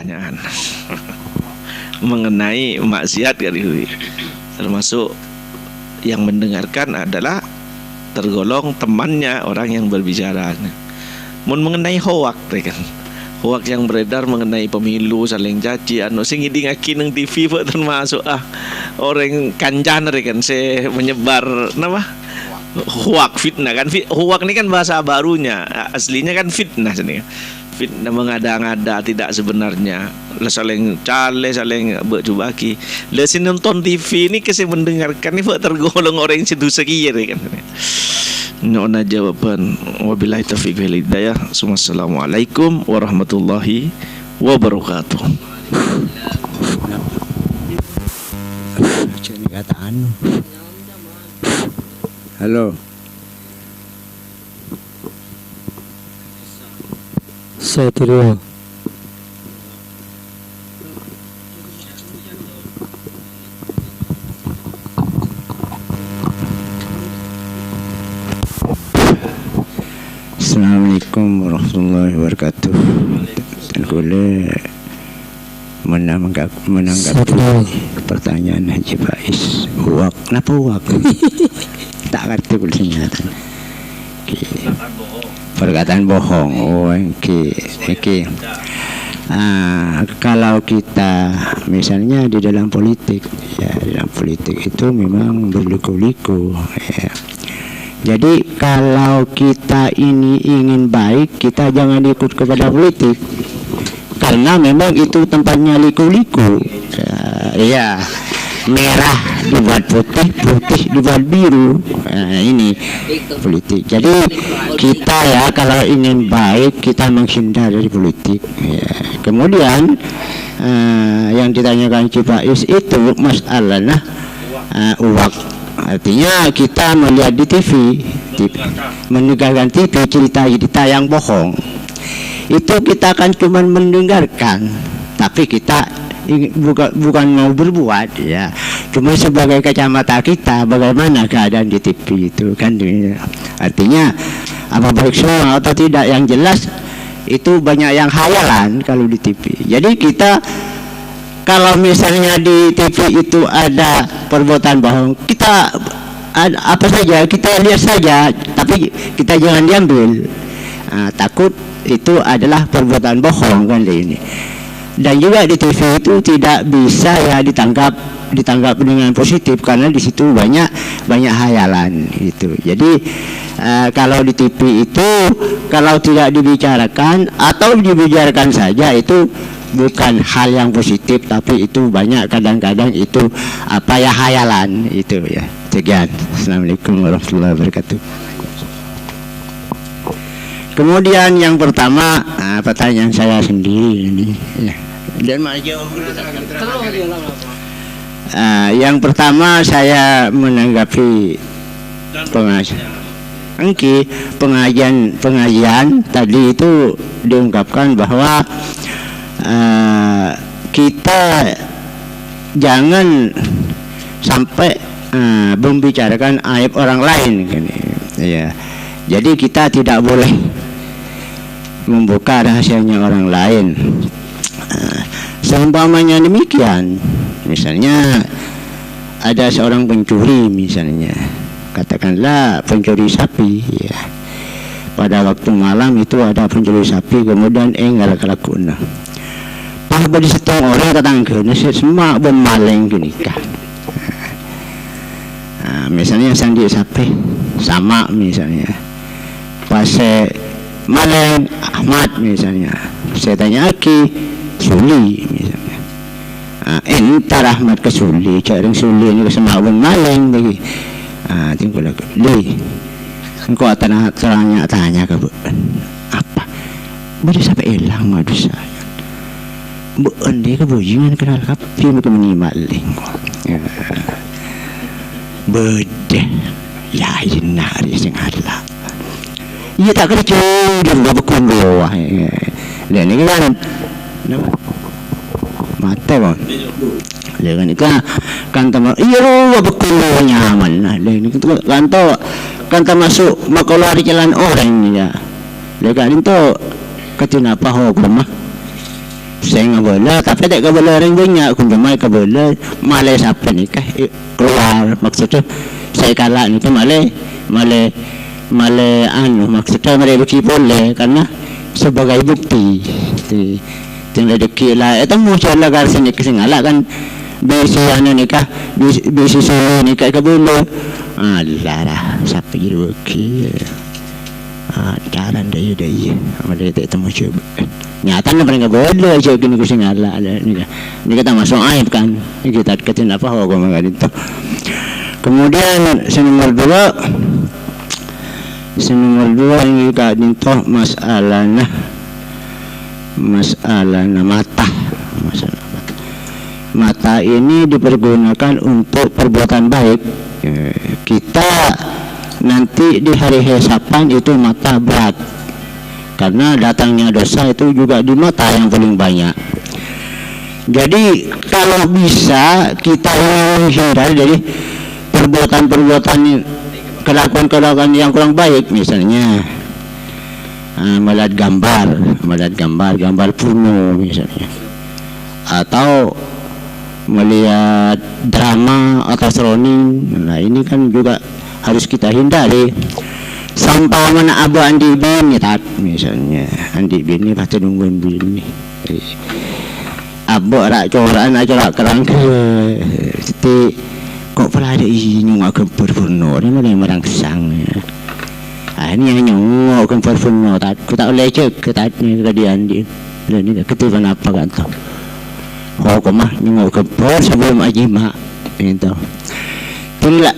pertanyaan mengenai maksiat kali, termasuk yang mendengarkan adalah tergolong temannya orang yang berbicara. Mengenai hoak kan, hoak yang beredar mengenai pemilu saling caci sing ngidingaki nang TV termasuk orang kancan kan saya menyebar hoak fitnah kan. Hoak ini kan bahasa barunya, aslinya kan fitnah sini. Fitnah mengada-ngada tidak sebenarnya, saling cale, saling berjubaki. Lesin nonton TV ini kasi mendengarkan ini tergolong orang yang situ sekir kan. Nona jawaban wabillahi taufiq wal hidayah. Assalamualaikum warahmatullahi wabarakatuh. Jadi kataan. Halo. Satrio. Assalamualaikum warahmatullahi wabarakatuh. Dan boleh menanggapi pertanyaan Haji Faiz. Uak, kenapa uak? Tak ngerti kulitnya. Perkataan bohong. Oh, oke. Kalau kita misalnya di dalam politik, ya dalam politik itu memang berliku-liku. Ya. Jadi kalau kita ini ingin baik, kita jangan ikut kepada politik, karena memang itu tempatnya liku-liku. Ya, merah dibuat putih, putih dibuat biru. Ini politik. Jadi kita ya kalau ingin baik kita menghindar dari politik. Ya. Kemudian yang ditanyakan Cipais itu masalahnya uang. Artinya kita melihat di TV, mendengarkan TV cerita yang bohong. Itu kita akan cuma mendengarkan, tapi kita bukan mau berbuat ya. Cuma sebagai kacamata kita bagaimana keadaan di TV itu kan. Artinya apa baik semua atau tidak, yang jelas itu banyak yang khayalan kalau di TV. Jadi kita kalau misalnya di TV itu ada perbuatan bohong, kita apa saja kita lihat saja, tapi kita jangan diambil. Takut itu adalah perbuatan bohong kan ini. Dan juga di TV itu tidak bisa ya ditangkap dengan positif, karena di situ banyak hayalan itu. Jadi kalau di TV itu kalau tidak dibicarakan atau dibicarakan saja itu bukan hal yang positif, tapi itu banyak kadang-kadang itu apa ya hayalan itu ya. Sekian. Assalamualaikum warahmatullahi wabarakatuh. Kemudian yang pertama pertanyaan saya sendiri ini ya. Dan maju. Yang pertama saya menanggapi pengajian tadi itu diungkapkan bahwa kita jangan sampai membicarakan aib orang lain kan, ya. Jadi kita tidak boleh membuka rahasianya orang lain. Seumpamanya demikian, misalnya ada seorang pencuri misalnya, katakanlah pencuri sapi ya. Pada waktu malam itu ada pencuri sapi, kemudian enggal kelakuna. Apa di setong orang tetangga semua bermaling gini kan. Misalnya sandi sapi sama misalnya pas maling Ahmad misalnya, saya tanya Aki Suli misalnya, entar Ahmad ke Suli, cari Suli ini sama bermaling lagi. Tinggal lagi li engkau tanya ke bu apa boleh sampai hilang madu saya bu ande ke bu jangan kenal kapi mereka menimaling beda ya jenari sing adlah iya tak kerja dan gak berkumpul dan ini kan mata bang dengan itu kan teman iya lo berkumpul nyaman lah dan itu kan termasuk makolah di jalan orang ya. Lekan itu ketina apa hukum mah saya ngabala tapi tak kabala ring banyak kunjamai kabala malay siapa nikah keluar maksudnya saya kalah nikah malay maksudnya malay bukti boleh karena sebagai bukti tinggal deki lah itu mau saya lagar sini kesingala kan besi nikah besi solo nikah kabala alah siapa jadi bukti jalan daya malay tak temu coba nyata na paling kabala siya gini ko singala ini kita masuk aib kan kita deketin apa ako mga ganito kemudian sa nomor 2 ini ka dito masalah na mata ini dipergunakan untuk perbuatan baik kita nanti di hari hisapan itu mata berat karena datangnya dosa itu juga di mata yang paling banyak. Jadi kalau bisa kita menghindari dari perbuatan-perbuatan kelakuan-kelakuan yang kurang baik, misalnya melihat gambar porno misalnya, atau melihat drama atau seroni. Nah ini kan juga harus kita hindari. Sampai mana abu andi bin tak misalnya andi bin ni pasti nungguin bin ni abu rak coran aja kerang ke seti kok pernah ada ini ngak kempur purno ni mana yang merangsang ini yang nyongok kempur purno tak ku tak boleh cek ke tatnya ke dia andi ni ketuban apa kan tu kok mah nyongok kempur sebelum ajima itu itulah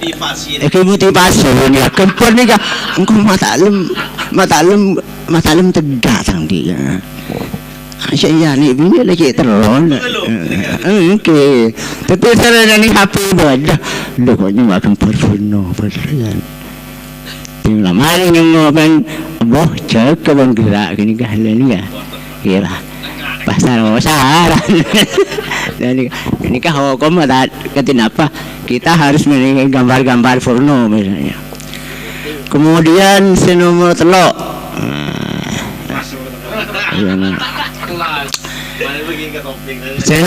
motivasi ni kempur ni kan engkau matalem tegak sang dia saya ni bini lagi terlalu okey tapi saya ni happy dah kok makan porno percayaan tinggal maling yang ngoben boh cek ke bang gerak gini kah ni ya kira pasar dan ini kah hukum ada kenapa kita harus meninggalkan gambar-gambar porno misalnya. Kemudian nomor 3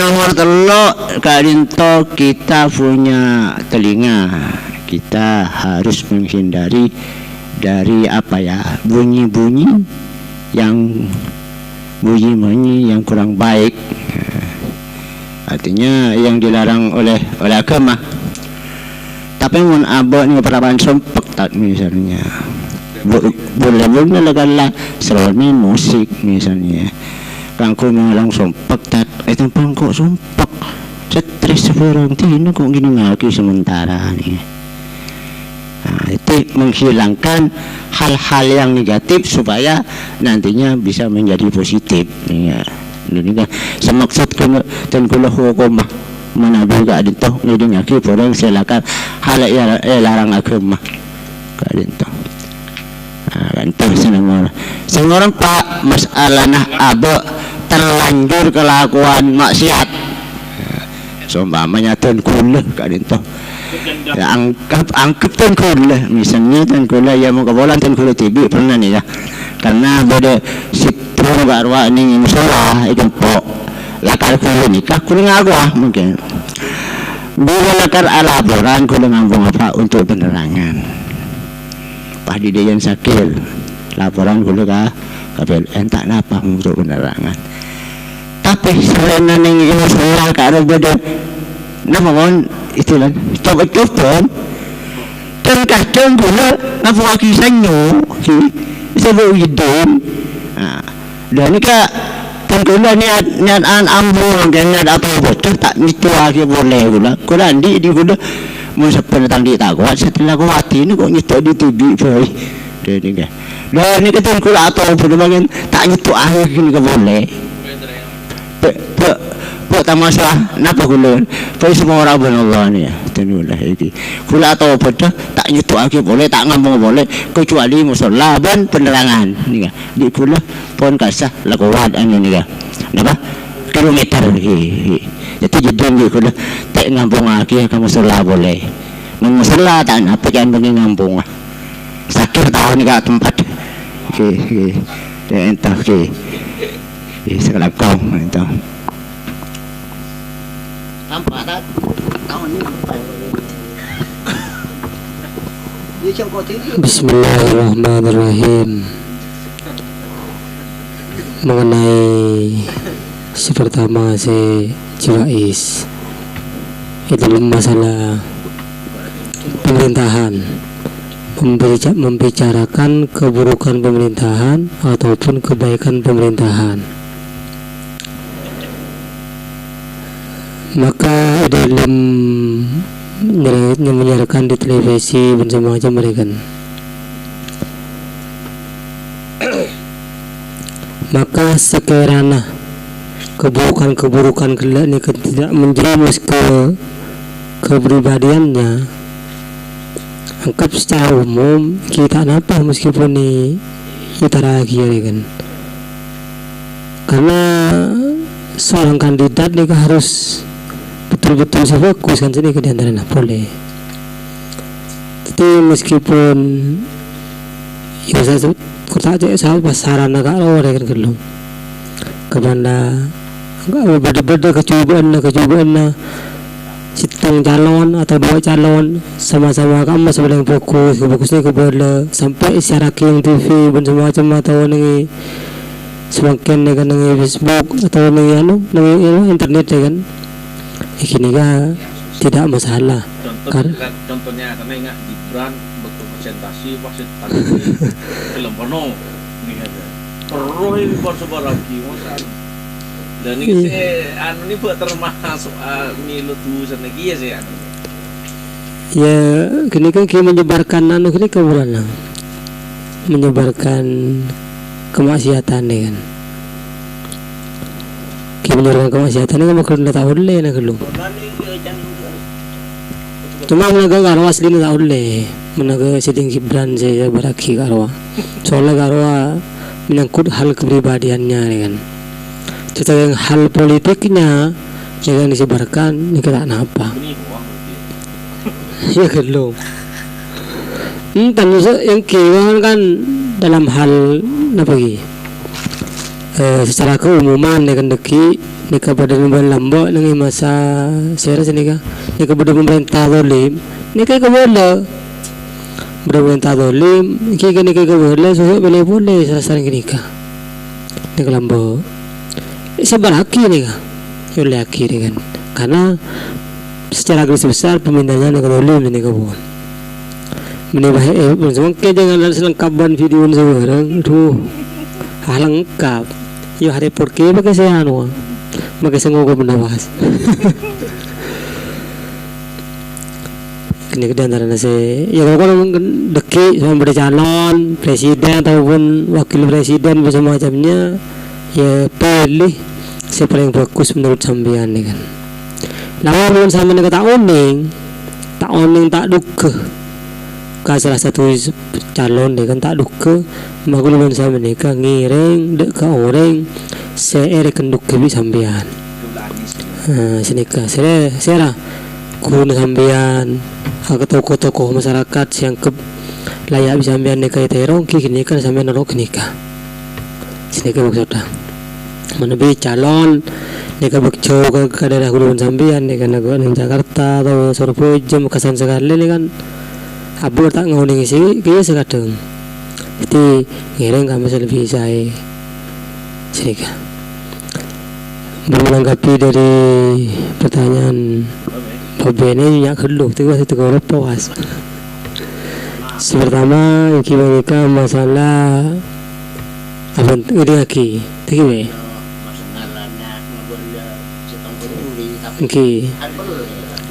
nomor 3 karinto kita punya telinga kita harus menghindari dari apa ya bunyi-bunyi yang kurang baik artinya yang dilarang oleh agama. Tapi mun abah ni perawan sumpek tak misalnya boleh lagalah seroni musik misalnya kangku malang sumpek tak itu pangkok sumpek stres orang tino kok gini ngaki sementara ni itu menghilangkan hal-hal yang negatif supaya nantinya bisa menjadi positif ya. Ini kan semaksud kena tengkulah hukum mana juga dito ngiding aki porong silakan hal larang agama kadito kanto senang pak masalah nah abo terlanjur kelakuan maksiat seumpamanya tengkulah kadito ya, angkep tengkulah misalnya tengkulah ya mau kebolan tengkulah tibi pernah nih ya karena beda sipro barwa ning musola ikan po lakar kulo nikah kulo ngagwa mungkin bila lakar laporan kulo ngambung apa untuk penerangan pahdi dia yang sakil laporan kulo kabel entak napa untuk penerangan tapi selain neng ini sekolah karo beda nama kon itulah coba kan kadang kulo ngapa kisahnya sebab hidung dan ini tengkulah niat ambung dan niat apa betul tak itu lagi boleh gula di gula mau sepenetang di tak kuat setelah kuat ini kok nyetok di TV boy dan ini tengkulah atau berbagai tak nyetok akhir ini ke boleh tak masalah napa gula tapi semua orang benar ni ya tenulah ini gula atau betul tak nyetok akhir boleh tak ngambung boleh kecuali musola dan penerangan ni kan di gula pun kasah lakukan ini kan napa kilometer jadi jedeng di gula tak ngambung akhir kamu musola boleh musola tak apa jangan bagi ngambung sakit tahu ni kat tempat entah sekarang kau entah Nampak tak? Tahun ni dia macam kau tadi. Bismillahirrahmanirrahim. Mengenai si pertama si Jiwais itu masalah pemerintahan, membicarakan keburukan pemerintahan ataupun kebaikan pemerintahan. Maka dalam menyiarkan di televisi bersama macam mereka, maka sekiranya keburukan kelak ini tidak menjerumus ke kepribadiannya, anggap secara umum kita apa meskipun ini kita lagi kan, karena seorang kandidat ini harus betul-betul fokus kan sini ke diantaranya boleh. Tapi meskipun ya saya kota aja saya pasaran agak luar kan kelum kepada enggak beda-beda kecobaan sitang calon atau dua calon sama-sama kamu sebenarnya fokusnya ke bola sampai secara King TV dan semacam atau nih semakin dengan Facebook atau nih internet ya kan. Ini kan tidak masalah. Contohnya karena ingat Gibran berpresentasi pasti film porno ini kan. Perlu ini sebar lagi masalah. Dan ini saya ini buat termasuk milu tulisan lagi ya saya. Ya, kini kan kita menyebarkan kini keburukan, menyebarkan kemaksiatan ya kan. Menyebarkan kemaksiatan ini kan kena tahu dulu nak dulu. Cuma menaga garwa asli nak tahu dulu, menaga sedang Gibran saya beraki garwa. Soalnya garwa menyangkut hal kepribadiannya kan. Tentang hal politiknya jangan disebarkan, ini kata apa? Ya dulu. Tentu yang kewan kan dalam hal apa lagi? Secara keumuman dengan deki nika pada lambok dengan masa saya rasa nika pada pemerintah dolim nika boleh pemerintah dolim nika boleh sosok boleh sering nika lambok seberaki nika oleh akhir kan karena secara garis besar pemintanya nika dolim nika boleh menibah mungkin jangan selengkapan video sekarang tuh lengkap. Yo hari porke pakai saya pakai sengogo menawas. Kini ke antara nasi. Ya kalau deki sama calon presiden ataupun wakil presiden macam macamnya, ya pilih siapa yang bagus menurut sampean ni kan. Lawan pun sama dengan tak oning tak duka. Salah satu calon dia kan tak duka maguluman sama mereka ngiring dek ke orang saya kenduk kebi sambian senika saya kun sambian tokoh masyarakat yang ke layak bisa sambian neka terong kini kan sambian norok nikah senika maksudnya menebi calon neka bekco ke daerah guluman sambian neka negara Jakarta atau Surabaya Makassar sekali ni kan abu tak ngawning isi kaya sekadang itu ngiring kami selebih saya sedikit menanggapi dari pertanyaan Bobe ini yang kedua itu kalau puas pertama yang kita masalah apa ini lagi tinggi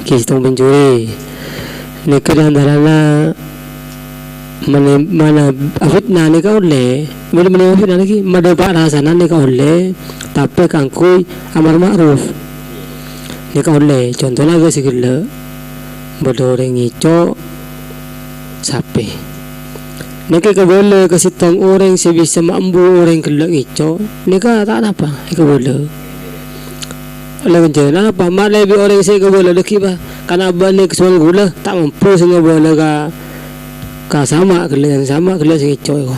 sistem pencuri ini kedandarannya mana fitnah ni kau le mana fitnah lagi mana pak rasana ni kau le tapi kangkui amar ma'ruf ni kau le contohnya gue segala berdoreng ico sape ni kau boleh kasih tang orang sebisa mampu orang kelak ico ni kau tak apa kau boleh lawan jalan apa mak lebih orang saya kau boleh lagi bah karena bani kesuan gula tak mampu sehingga boleh ka sama kelihatan sama kelihatan coy ko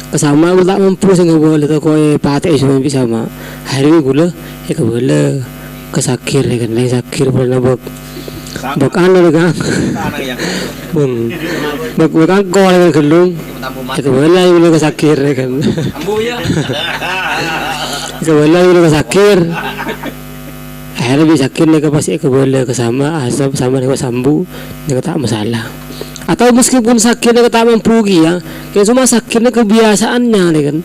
kasama gula tak mampu sehingga boleh tu kau pakai semua bisa sama hari ini gula boleh kesakir ya kan, yang sakir pernah bak anu kan, bak angkol kan gelung, kebala yang kesakir ya kan, kebala yang kesakir, akhirnya bisa sakir nih pasti kebala kesama asap sama nih sambu, nih tak masalah. Atau meskipun sakitnya tak mampu ya, kayak cuma sakitnya kebiasaannya nih kan,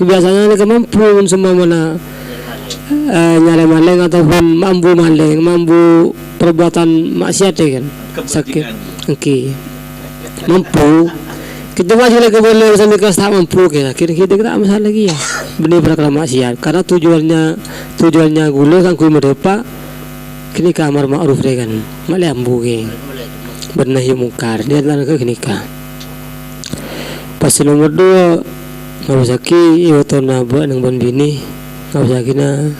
kebiasaannya nih mampu semua mana nyale maling ataupun mampu maling, mampu perbuatan maksiat ya kan, sakit, oke, mampu. Kita masih lagi boleh sampai kelas tak mampu kita, kita tak masalah lagi ya, benih perkara maksiat, karena tujuannya gula kan kui medepa, kini kamar ma'ruf deh kan, malah ambu geng. Bernahi mungkar dia adalah ke nikah. Pas nomor 2 ngabusaki iwatu nabak nang ban bini ngabusaki na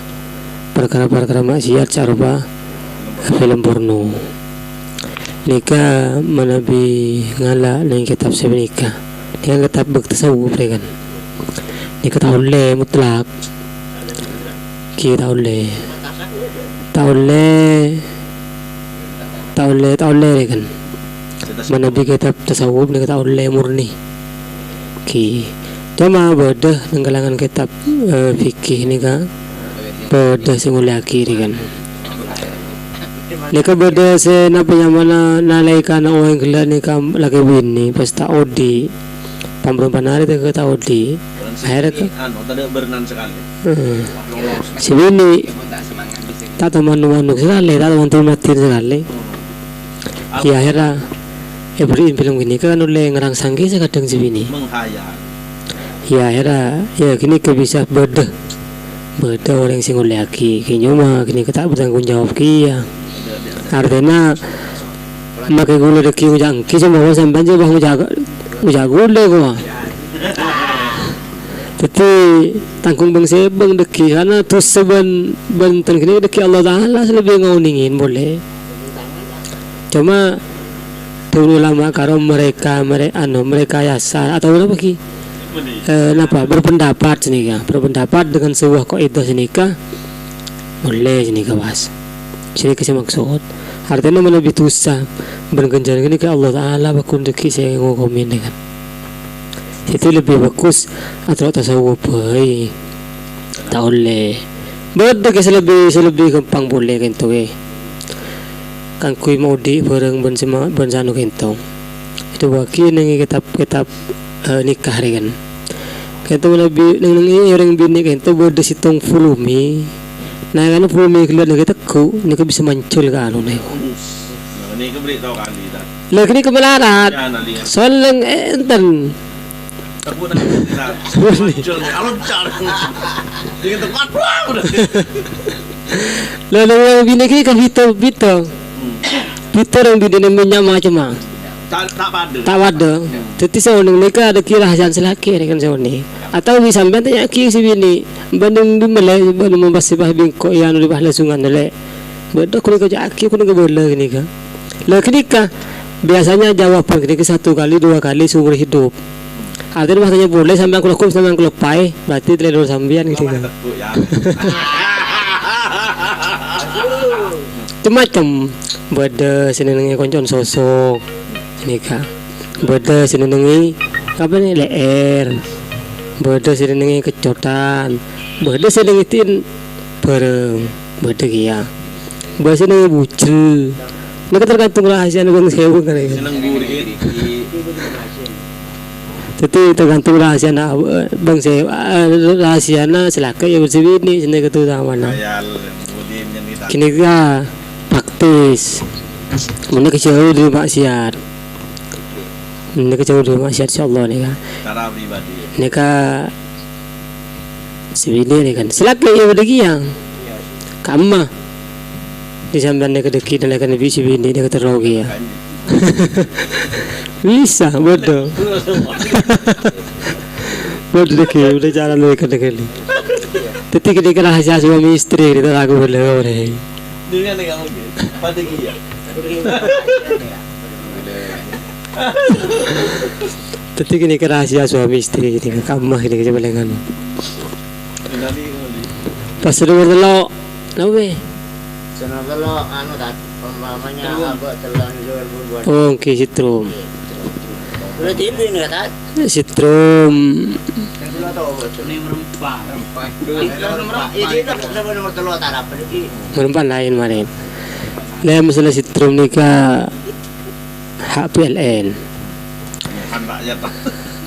perkara-perkara maksiat sarba film porno. Nikah manabi ngala nang kitab sebenika. Dengan kitab bertasawuf kan. Nikah taule mutlak. Ki taule kan. Manabi kitab tasawuf ni kata oleh murni ki cuma beda ng kalangan kitab fikih ni ka beda singulya kiri kan ni ka beda se na penyamana nalai ka na orang gila ni ka lagi bini pasta odi pamrumpanari te kata odi akhirnya ka berenang sekali si bini tak teman-teman sekali tak teman-teman sekali ya akhirnya beri film gini kan oleh ngerang sangki saya kadang sebini menghayal ya akhirnya ya kini ke bisa beda orang sing oleh aki kini mah kini kita bertanggung jawab kia artinya makai gula deki ujang kisah mau sampai aja bah ujaga gula gua tapi tanggung bangsa bang deki karena terus seben benten kini deki Allah Taala lebih ngauningin boleh cuma dulu lama karo mereka yasan atau apa ki berpendapat sini kan berpendapat dengan sebuah kaidah sini kan boleh sini kawas sini kasih maksud artinya mana lebih susah bergenjar ini ke Allah Taala bakun deki saya ngokomin kan itu lebih bagus atau tasawuf baik tak boleh beda ke lebih gampang boleh kan tu kan kui mau di bareng bensanu kentong itu bagi nengi kitab nikah kan kita lebih nengi orang bini kentong berde situng fulumi nah kan fulumi keluar nengi teku nika bisa muncul kan anu nih ini keberi tahu kali dah lagi ni kemelarat soalnya enten aku nak muncul kalau cara dengan tempat udah lalu bini kini kan Vito orang bini minyak macam tak pada jadi seorang mereka ada kira hasil selaki kan seorang atau bisa sampai tanya kiri si bini banding di Malay banding membahas bingkok yang di bahla sungai nilai beda kau kerja aki kau nak boleh gini kan lagi ni kan biasanya jawaban kini satu kali 2 kali seumur hidup artinya bahasanya boleh sampai aku lakukan sampai aku lepai berarti terlalu sambian gitu kan macam beda senengi koncon sosok ini kak beda senengi apa nih leer beda senengi kecotan beda senengi tin bareng beda kia beda senengi bucil mereka tergantung rahasia bang sewu kan jadi tergantung rahasia bang sewu rahasia selaka ya bersebini seneng ketu mana kini kak praktis mana kejauh dari maksiat insyaallah ni kan cara pribadi ni kan sebini ni kan selaka ya berdegi yang kama di sambil ni kedeki dan akan lebih sebini dia keterogi ya bisa bodoh bodoh deki udah cara lu kedeki tapi ketika rahasia suami istri kita aku boleh orang dengan yang mungkin pada dia tapi kini rahasia suami istri ini kamah ini kejebalengan pas sudah bertelok nawe Senang kalau anu tak umpamanya abah terlanjur berbuat. Oh, oke, setrum. Udah tidur nggak tak? Setrum. Yang telur tahu betul. Ini merempah. Ini nomor nomor telur tak apa lagi. Merempan lain marin. Lah masalah setrum nikah hak PLN. Anaknya tak.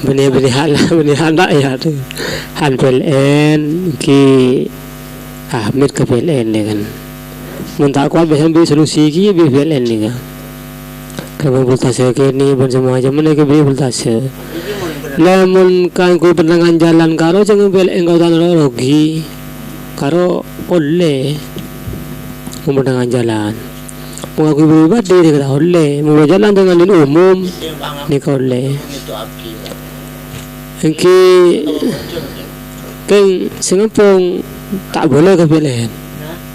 Benih anak ya tu. Han PLN ki Ahmed ke PLN ni kan. Mun tak kuat biasa beri solusi ki beri PLN ni kan. Kalau voltase ke ni pun semua macam mana ke beri voltase. Lamun kan ku penangan jalan karo jangan PLN kau tak rugi. Karo oleh pemandangan jalan. Mengaku pribadi dia kata oleh, mau jalan dengan di umum ni kau oleh. Engki kan sengapung tak boleh ke PLN,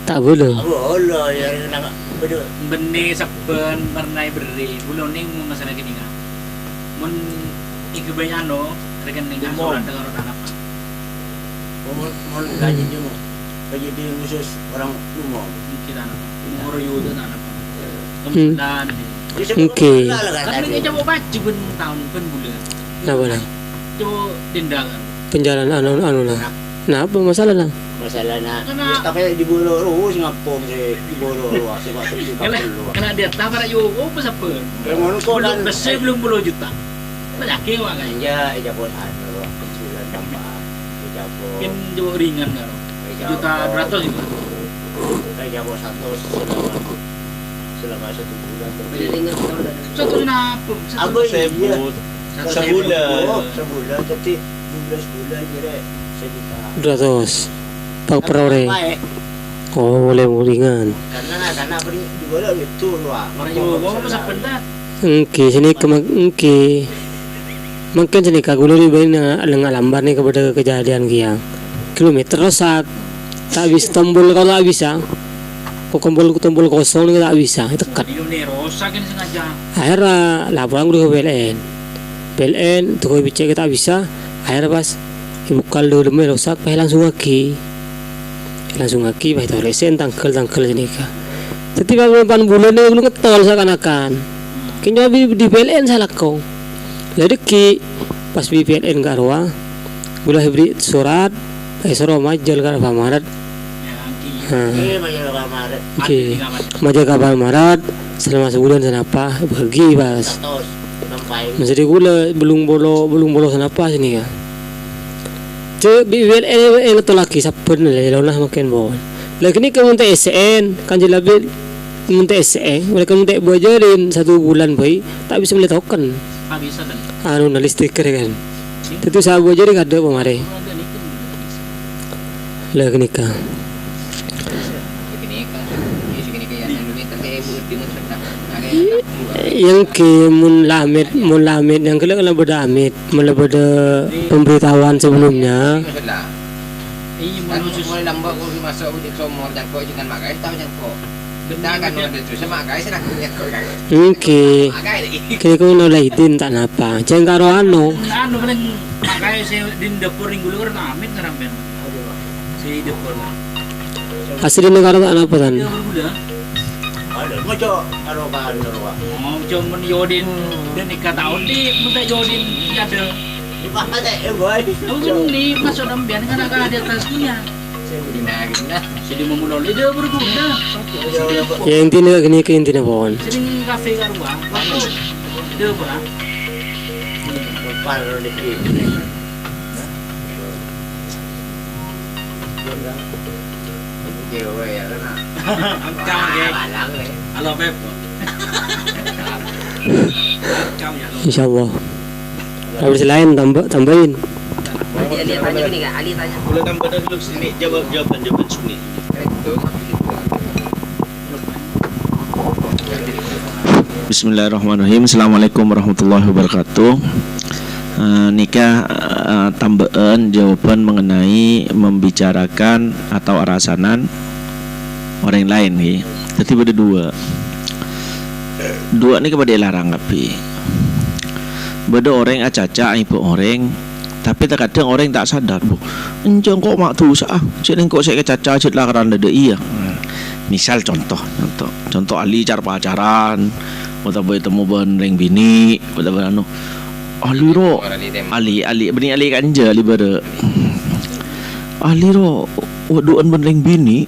tak boleh. Allah yang nak betul. Benih saben pernah beri bulan ni mau masalah gini kan mun iku bayano rekening asuran dengan orang apa Mau gaji cuma gaji dia khusus orang umum. kita apa umur yuda dan apa kemudian Okey. kan ni coba baju pun tahun pun bulan Apa lah? coba tindakan Penjalan anu lah. Nah, apa masalah lah? Masalah nak Kena- tapi di bolo terus ngapung di bolo luas sebab tu kena dia tak para yo apa siapa Kalau kau belum kan besar belum 10 juta banyak kewa kan Eja buat anu kecilan tambah. Eja kan coba ringan kan juta 200 juga Eja buat 100 selama 1 bulan. satu kenapa Apa Sebut sebulan. Sebulan tapi 12 bulan kira 1 juta. 200 per orang. Baik. Oh, boleh ringan. Karena beri di bola itu luar. orang yo apa siapa dah Okey, sini okey. Mungkin sini kagulo di bawah lengah lambar ni kepada kejadian kia. Kilometer rosak. Tak bisa tombol kalau tak bisa. Kau tombol kosong ni tak bisa. Tekat. Ini ni rosak ini sengaja. Akhirnya laporan dulu ke PLN tu kau bicara tak bisa. Akhirnya pas ibu kalau lemah rosak, payah langsung aki, payah tahu resen tangkel sini kah. Setiap 8 bulan ni belum ketol seakan-akan. Kini di PLN salah kau. Jadi ki pas di PLN ke Arwah, boleh beri surat, suruh majal ke Maret. Ya, Ini macam kamar. Okey, majal ke Maret selama sebulan senapa pergi pas. 100 sampai Masih gula belum bolo senapa sini kah. Cek BWL yang tu laki siapa ni lah makin bon. Lagi ni kamu tak SN kan jelabil minta SN mereka minta buajarin 1 bulan baik tak bisa beli token tak bisa dan anu na stiker kan itu saya buajarin ada pemare ada ni kan bisa. lagi nikah yang ke mun lamit yang kelak lah beda amit mula beda pemberitahuan sebelumnya Ini Kan menuju mulai lambat kau masuk uji somor jangkau jangan mak guys tahu jangkau. Benda kan ada tu sama guys nak jangkau kan. okay Mak guys lagi. kini kau nak lain tak napa jangan karo anu anu paling makanya saya di dapur ring gulu kan amit ngaramben. Si dapur lah. asli negara tak napa kan Dia bergula. ada macam arogan luar. Mau cuma yodin dan nikah tahun di minta yodin ada. Di mana boy? Aku kan ni masuk dalam biar kan ada tasnya. Gina. Jadi memulai dia bergula. ya intinya gini ke intinya pohon Sering kafe kan gua. Waktu dia berah. Par di Dia weh ya kan. Angkau ke. Balang weh. Halo Beb. Angkau ya lo. insyaallah habis lain tambahin Ali tanya gini kan? Ali tanya. Boleh tambah dulu sini jawaban sunyi. Bismillahirrahmanirrahim. Assalamualaikum warahmatullahi wabarakatuh. Nikah tambahan jawaban mengenai membicarakan atau arasanan orang lain nih. Jadi ada dua ini kepada larang tapi beda orang acaca ibu orang tapi terkadang orang tak sadar bu enjong kok mak tu sah jadi kok saya kecaca cit lakaran ada iya Misal contoh ahli cara pacaran, atau boleh temu benreng bini, atau anu ahli ro, ahli beni ahli kanja ahli bere, ahli ro, waduan benreng bini,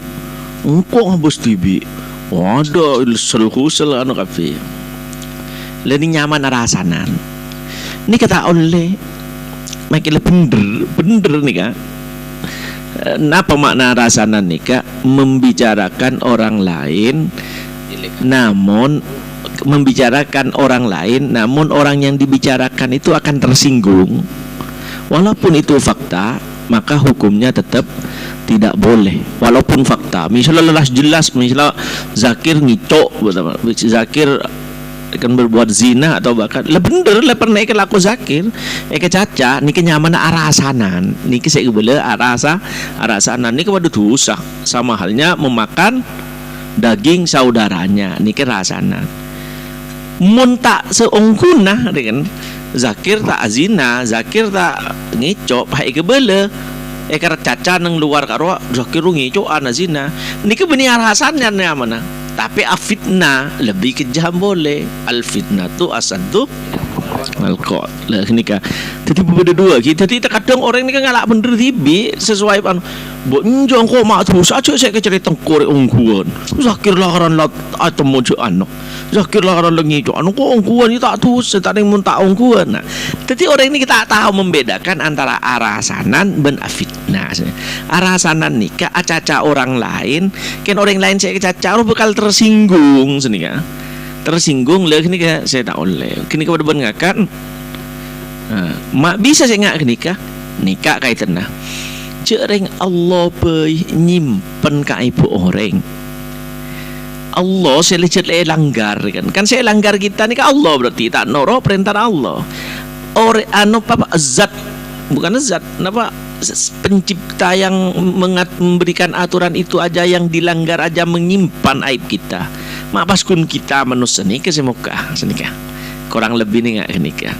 engkau ngabus tibi, ada selkusel anu kafe, leni nyaman rasanan, ini kata oleh, makin bener nih kak. Apa makna rasanan nikah? Membicarakan orang lain, namun orang yang dibicarakan itu akan tersinggung. Walaupun itu fakta, maka hukumnya tetap tidak boleh. Walaupun fakta, misalnya jelas, misalnya Zakir ngicok, Zakir akan berbuat zina atau bahkan bener pernah laku Zakir caca niki nyaman arasanan niki saya bela arasanan niki waduh dosa sama halnya memakan daging saudaranya niki rasanan mun tak seongkuna dengan Zakir tak zina Zakir tak ngicok pai kebele karena caca nang luar karo Zakir ngicok ana zina niki benih arasanan ya mana. Tapi afitnah lebih kejam boleh. Al-fitnah tu asaddu al-qat. Lah ini kan. Jadi berbeda dua. Kita kadang orang ni kan ngalak bener tibi sesuai anu. Bo njong ko mak terus aja saya cerita korek ongkuan. Zakir lah karan lat atemu je anu. Zakir lah karan lengi jo anu ko ongkuan ni tak tu setane mun tak ongkuan. Nah. Jadi orang ini kita tahu membedakan antara arasanan dan afitnah. Arasanan nikah acaca orang lain, kan orang lain saya caca bakal tersinggung sini kan. Tersinggung lah ini kan saya tak oleh. Kini kepada bengakan. Mak bisa saya ngak nikah kaitan nah. Cereng Allah nyimpen ka ibu orang. Allah saya langgar kan saya langgar kita ni ka Allah berarti tak noro perintah Allah. Ore anu papa zat bukan zat napa pencipta yang memberikan aturan itu aja yang dilanggar aja menyimpan aib kita. Mak paskun kita manusia ni ke semoga senikah. Kurang lebih ni ngak nikah.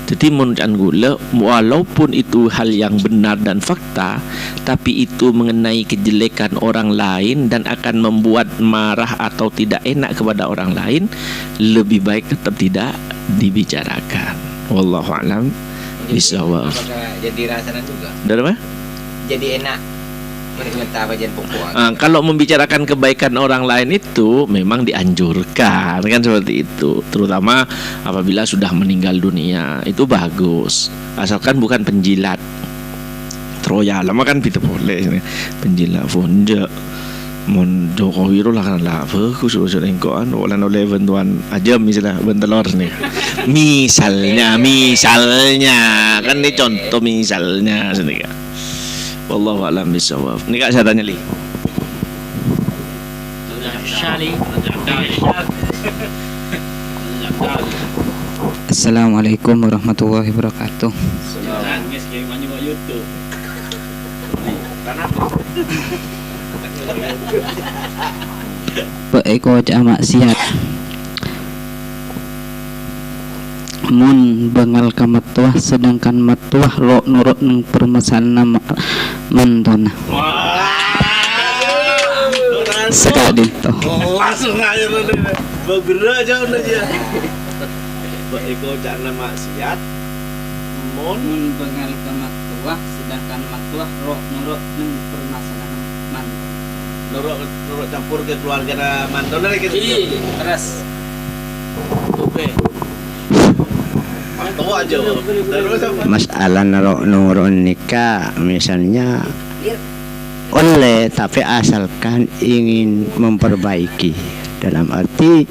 Jadi menurut gula walaupun itu hal yang benar dan fakta, tapi itu mengenai kejelekan orang lain dan akan membuat marah atau tidak enak kepada orang lain, lebih baik tetap tidak dibicarakan. Wallahu a'lam bishawab. Jadi rasanan juga. Dari apa? Jadi enak menikmati bagian pokok. Kalau membicarakan kebaikan orang lain itu memang dianjurkan kan seperti itu, terutama apabila sudah meninggal dunia itu bagus, asalkan bukan penjilat. Troya lama kan tidak boleh penjilat fonja. Mon Jokowi lah kan lah bagus urusan engkoan olan oleh bantuan aja misalnya bentelor nih. Misalnya kan ini contoh misalnya sini kan. Wallahu a'lam bishawab. Ini kak saya tanya li. Assalamualaikum warahmatullahi wabarakatuh. Eko cak maksiat mun bengal ka matuah sedangkan matuah lo nurut nang permasalahan mantona sekali toh Langsung aja bergerak aja udah dia. Eko cak maksiat mun bengal ka matuah sedangkan matuah lo nurut nang permasalahan mantona nurut campur ke keluarga mantona lagi gitu. Terus Oke. Tahu aja. Masalah nurut nikah misalnya oleh, tapi asalkan ingin memperbaiki, dalam arti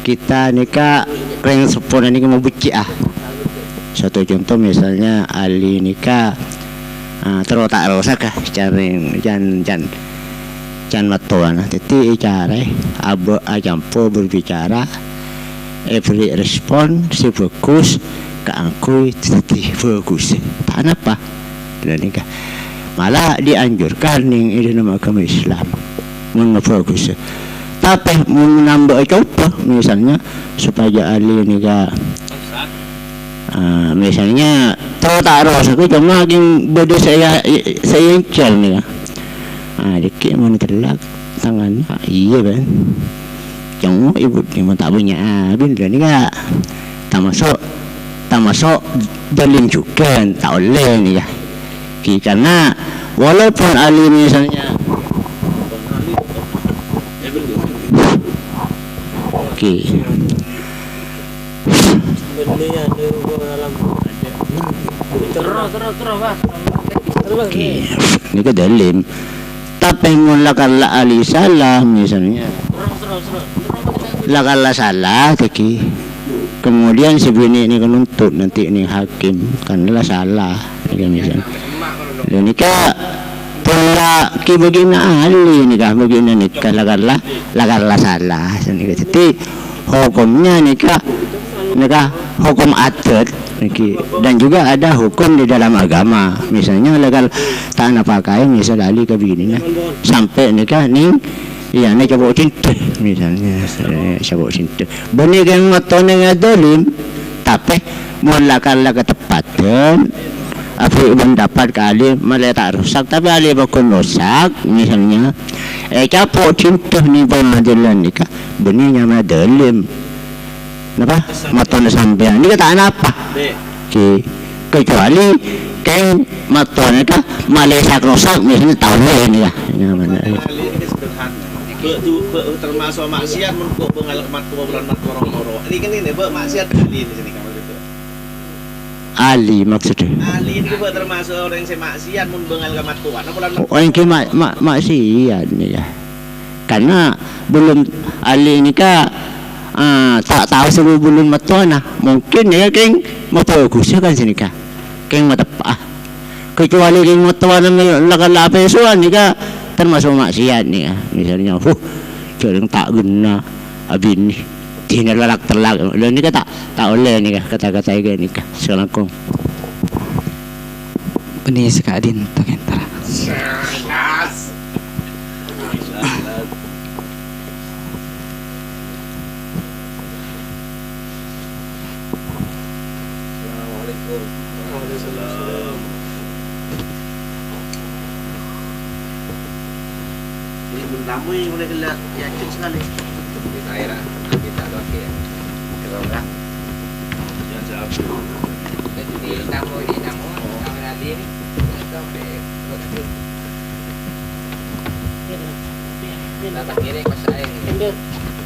kita nikah keren sepuluh nikah mau buci Satu contoh misalnya ahli nikah terus tak rasa kah cari jan matuan teti cara abu ajampo berbicara beri respon si bagus keangkui teti bagus tak apa dan nikah malah dianjurkan ning ini nama agama Islam bagus tapi menambah coba misalnya supaya ahli nikah misalnya terus tak rasa aku cuma lagi beda saya cel nih dikit mau terlak tangannya. Iya kan. Cuma ibu ni tak punya abin dan ni kan tak masuk dalim juga tak oleh ni kan. Karena walaupun ahli misalnya ni ke dalim tapi mulakanlah ahli salah misalnya lakala salah teki kemudian si bini ini menuntut nanti ini hakim karena salah ni misalnya dan nikah pula ki bagaimana ahli nikah bagaimana nikah lakala salah jadi hukumnya nikah hukum adat dan juga ada hukum di dalam agama misalnya legal tanah pakai misal ahli ke bini sampai nikah ning ya ni cabut cinta misalnya cabut cinta benih yang ngotot dengan dalim tapi mulakanlah ketepatan apa mendapat kali malah tak rusak tapi ahli bakun rusak misalnya cabut cinta ni pengadilan ni kah benihnya dalim apa matone sampean ni kata apa kecuali kan matone kah malah rusak misalnya tahu ni kah termasuk maksiat menurut pengalaman bulan matoro. Ini kan ini maksiat ahli di sini kamu gitu. Ali maksudnya. Ali ini termasuk orang yang maksiat mun bengal kamat tuan. Orang yang maksiat ni ya. Karena belum Ali ni kah tak tahu sebelum belum matuan mungkin ya keng mabagus kan sini kah. Keng matapa. Kecuali keng matuan lakan lapis suan ni kah termasuk maksiat ni misalnya jarang tak guna abin ni tinggal telak ni kata tak oleh ni kata-kata ini ni Assalamualaikum Benih sekadin takentara. Tamu yang boleh kelihatan yakin sekali. Kita air lah, kita ada lagi ya. Kalau enggak, jadi tamu nanti ini kita tak kira pas air.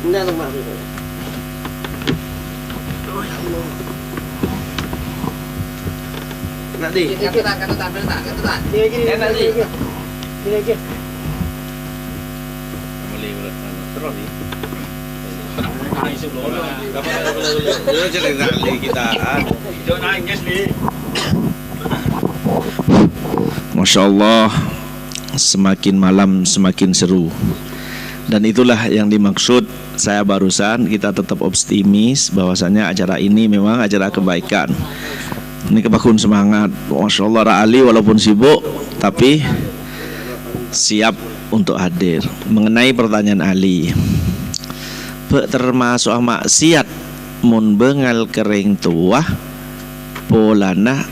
Enggak sama aku. Nanti. Kata tak. Ini nanti. Ini aja. Terus ni. Cerita kita. Masya Allah, semakin malam semakin seru. Dan itulah yang dimaksud saya barusan. Kita tetap optimis bahwasanya acara ini memang acara kebaikan. Ini kebakun semangat. Masya Allah, Ra'ali walaupun sibuk tapi siap untuk hadir. Mengenai pertanyaan Ali, termasuk maksiat mun bengal kering tua polana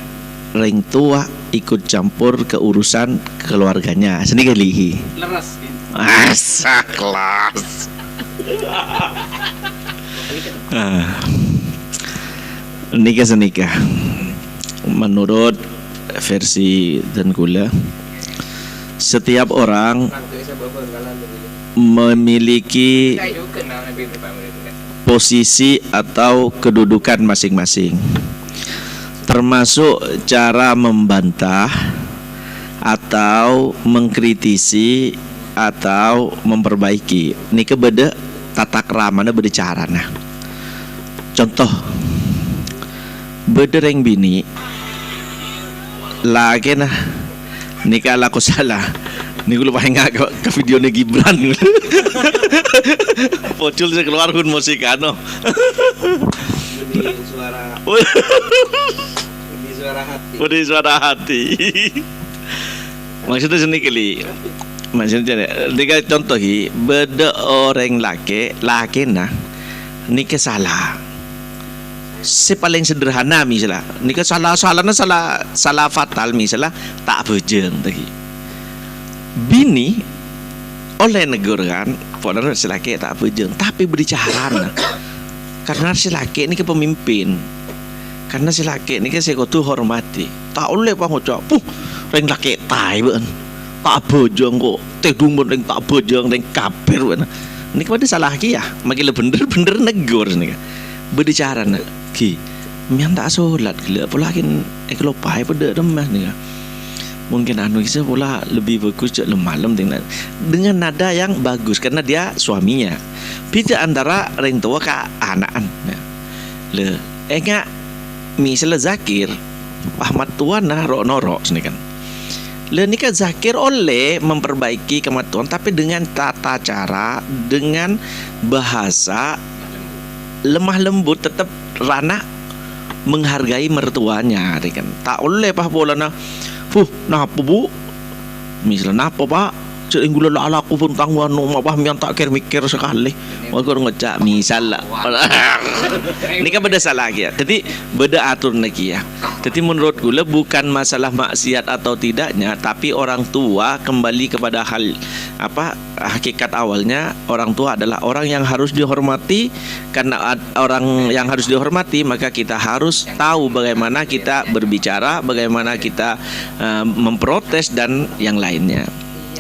ring tua ikut campur ke urusan keluarganya sendiri lihi Leres. asa kelas. Nikah menurut versi dan gula, setiap orang memiliki posisi atau kedudukan masing-masing, termasuk cara membantah atau mengkritisi atau memperbaiki. Ini beda tata keramana beda carana. Contoh, beda reng bini lagi nah nikah laku salah. Ni gue lupa ingat ke video ni Gibran. Pocul saya keluar pun musikano. Budi suara hati. Maksudnya sini kali. Maksudnya ni contoh hi beda orang laki nah ni salah. Paling sederhana misalnya ni salah fatal misalnya tak bejeng tadi. Bini oleh negur kan pola si laki tak bejeng tapi berbicara karena si laki ini ke pemimpin, karena si laki ini ke saya tu hormati tak oleh pak ngucap reng laki tai ben tak bejeng kok tedung ben tak bejeng reng kafir ben ini kepada salah ki ya makin bener negur nih berbicara ki mian tak solat gila apalagi kalau pai pada demah nih mungkin anu kisah pula lebih bagus malam dengan nada yang bagus karena dia suaminya beda antara orang tua ke anak-anak le enggak misalnya Zakir Ahmad tua nah norok sini kan le nikah Zakir oleh memperbaiki kematuan tapi dengan tata cara dengan bahasa lemah lembut tetap ranah menghargai mertuanya kan tak oleh pah bola napa bu misalnya napa pak sering gula ala aku pun tangguhan apa yang tak mikir sekali aku ngecak misal lah ini kan beda salah ya jadi beda atur lagi ya jadi menurut gula bukan masalah maksiat atau tidaknya tapi orang tua kembali kepada hal apa hakikat awalnya orang tua adalah orang yang harus dihormati karena orang yang harus dihormati maka kita harus tahu bagaimana kita berbicara bagaimana kita memprotes dan yang lainnya.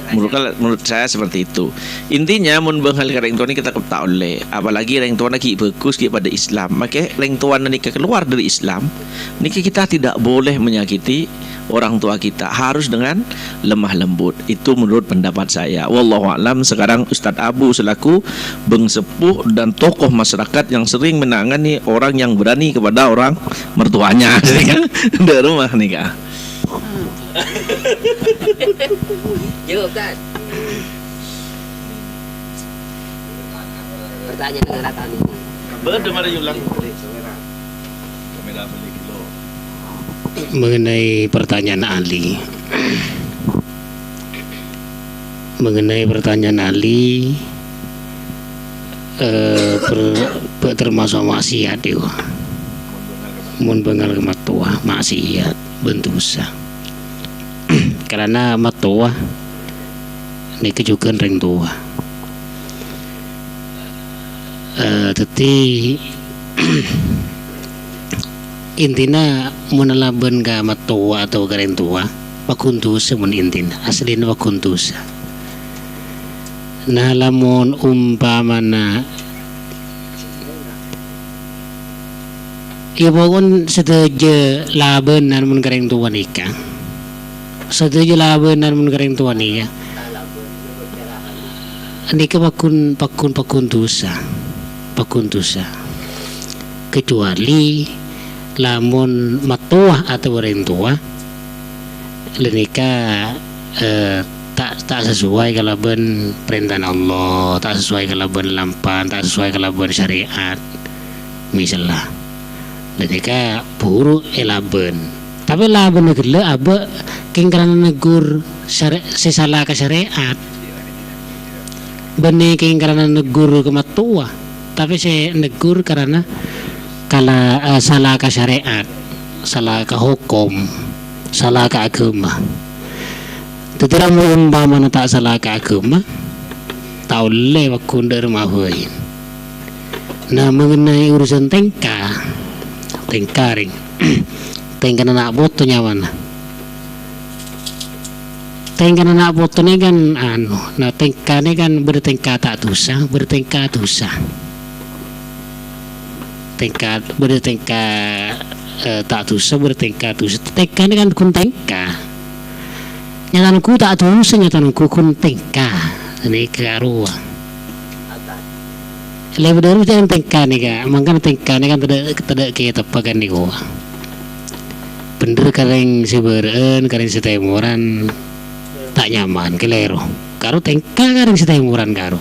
Menurut saya seperti itu. Intinya mun benghal ka reng tuan kita tak oleh. Apalagi reng tuan lagi bagus kepada Islam. Maka reng tuan nikah keluar dari Islam, nikah kita tidak boleh menyakiti orang tua kita. Harus dengan lemah lembut. Itu menurut pendapat saya. Wallahu a'lam. Sekarang Ustadz Abu selaku bengsepuh dan tokoh masyarakat yang sering menangani orang yang berani kepada orang mertuanya. Di rumah nikah. Jawab kan. Pertanyaan negara tadi. Betul mari ulang. Mengenai pertanyaan Ali. Mengenai pertanyaan Ali termasuk maksiat itu. Mun bengal ke matua maksiat bentusa. Karena matua ini kejukan reng tua. Tetapi intina menelaban ga matua atau ga reng tua pakuntusa mun intina aslina pakuntusa. Nah lamun umpamana ya pokon setuju labenan mun ga reng tua nikah. Setuju labenan mun ga reng tua nikah. Nikah pakun tusa kecuali lamun matua atau orang tua lenika tak sesuai kalaban perintah Allah, tak sesuai kalaban lampan, tak sesuai kalaban syariat misalnya lenika buruk elaben tapi laban negela aba king karena negur sesalah ke syariat benih king karena negur ke matua tapi saya negur karena kala salah ke syariat, salah ke hukum, salah ke agama. Tetapi umpama tak salah ke agama, tak boleh wakundar mahuin. Nah mengenai urusan tengkaring, tengkar anak botonya mana? Tengkar anak boto ni kan nah tengkar ni kan bertengkar tak dosa, bertengkar dosa. Bertengkar tak dosa bertengkar dosa. Tengkar ni kan kun tengkar. Nyatanku tak dosa nyatanku kun tengkar. Ini kearua. Lebih dari jangan tengkar ni kan. Mangkan tengkar ni kan tidak kita pakai ni gua. Bener kareng seberen kareng setemuran tak nyaman kelero. Karo tengkar kareng setemuran karo.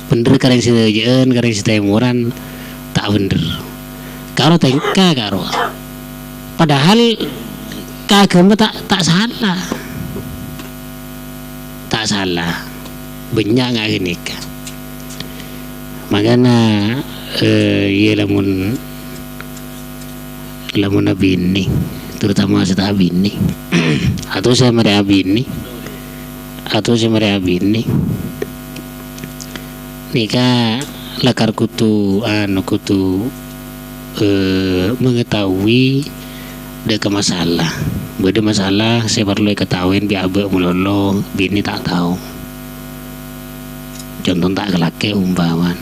Bener kareng setemuran kareng setemuran tak bener karo tengka karo padahal kagama tak salah banyak nggak gini kan makanya ya lamun abini terutama setelah abini atau saya mereka abini atau sebenarnya bini nika lakar kutu mengetahui deka masalah beda masalah saya perlu ketahuin biar abek mulolo bini tak tahu contoh tak kelake umpaman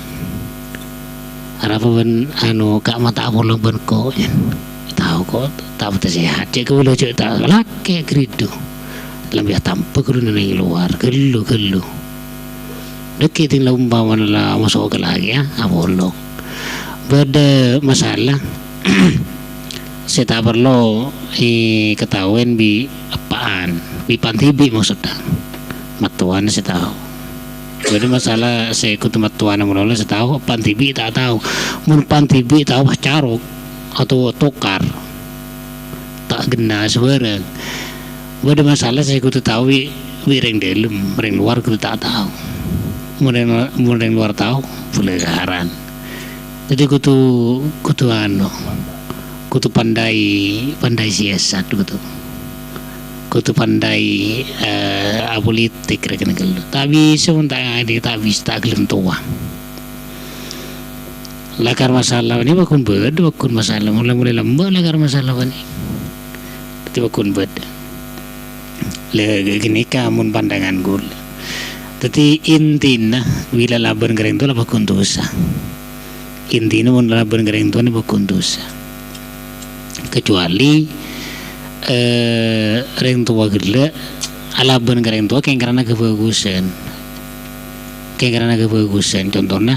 apa ben kak mata bolong ben kok tahu kok tak betul sehat cek ke boleh cek tak kelake krido lebih tanpa kerana nang luar gelu dekat tinggal umpaman lah masuk ke lagi ya bolong beda masalah saya tak perlu ketahuan bi apaan bi pantibi maksudnya matuan saya tahu jadi masalah saya ikut matuan mulai saya tahu pantibi tak tahu mun pantibi tahu carok atau tokar tak gena sebarang beda masalah saya ikut tahu bi ring dalam ring luar aku tak tahu mun ring luar tahu boleh garan jadi kutu pandai siasat gitu kutu pandai politik rekan gelo tak bisa pun tak gelem tua lakar masalah ini bakun masalah mulai lembut lakar masalah ini itu bakun bed le gini kamun pandangan gul tapi intina bila laban gereng tu lah bakun dosa intina mun laban gereng tu ni bakun dosa kecuali reng tua gila alaban reng tua karena kebagusan contohnya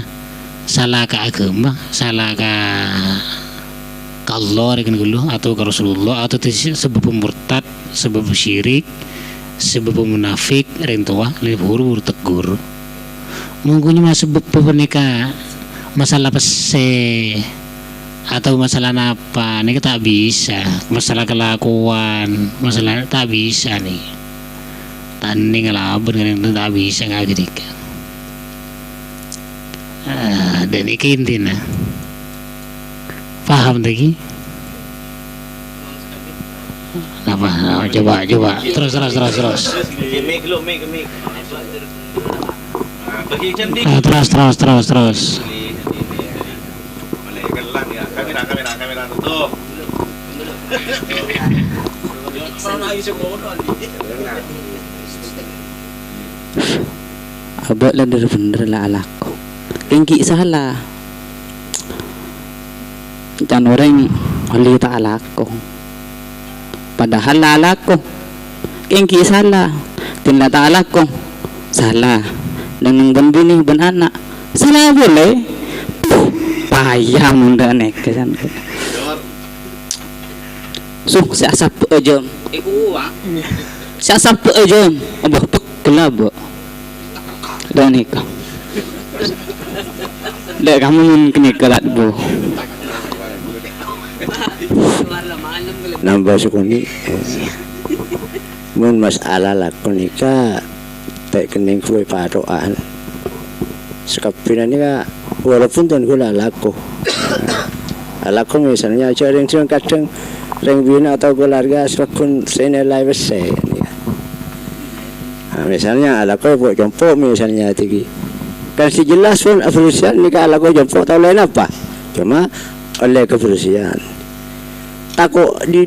salah ke agama salah ke Allah rekan gulu atau ke Rasulullah atau sebab murtad sebab syirik sebab munafik reng tua lebih tegur mungkin sebab penikah masalah pese atau masalah apa ini tak bisa masalah kelakuan masalah tak bisa nih tanding ngelaban itu tak bisa nggak gitu dan ini intinya paham lagi apa coba terus terus kamera tutup. Abak lah bener lah alako tinggi salah jangan orang hali tak alako padahal lah alako tinggi salah tindak tak alako salah dengan bini ben anak salah boleh payah munda nek kesan saya sapu aja saya sapu aja abah kelab dan nikah dah kamu yang kena kelat bu nambah sukuni mun masalah lakon nikah tak kening kue padoan sekapinan nikah walaupun tuan gula laku misalnya aja yang kadang ring bina atau keluarga sepun senilai besar misalnya alaku buat jompo misalnya tinggi kan si jelas pun kebersihan nikah alaku jompo tahu lain apa cuma oleh kebersihan takut di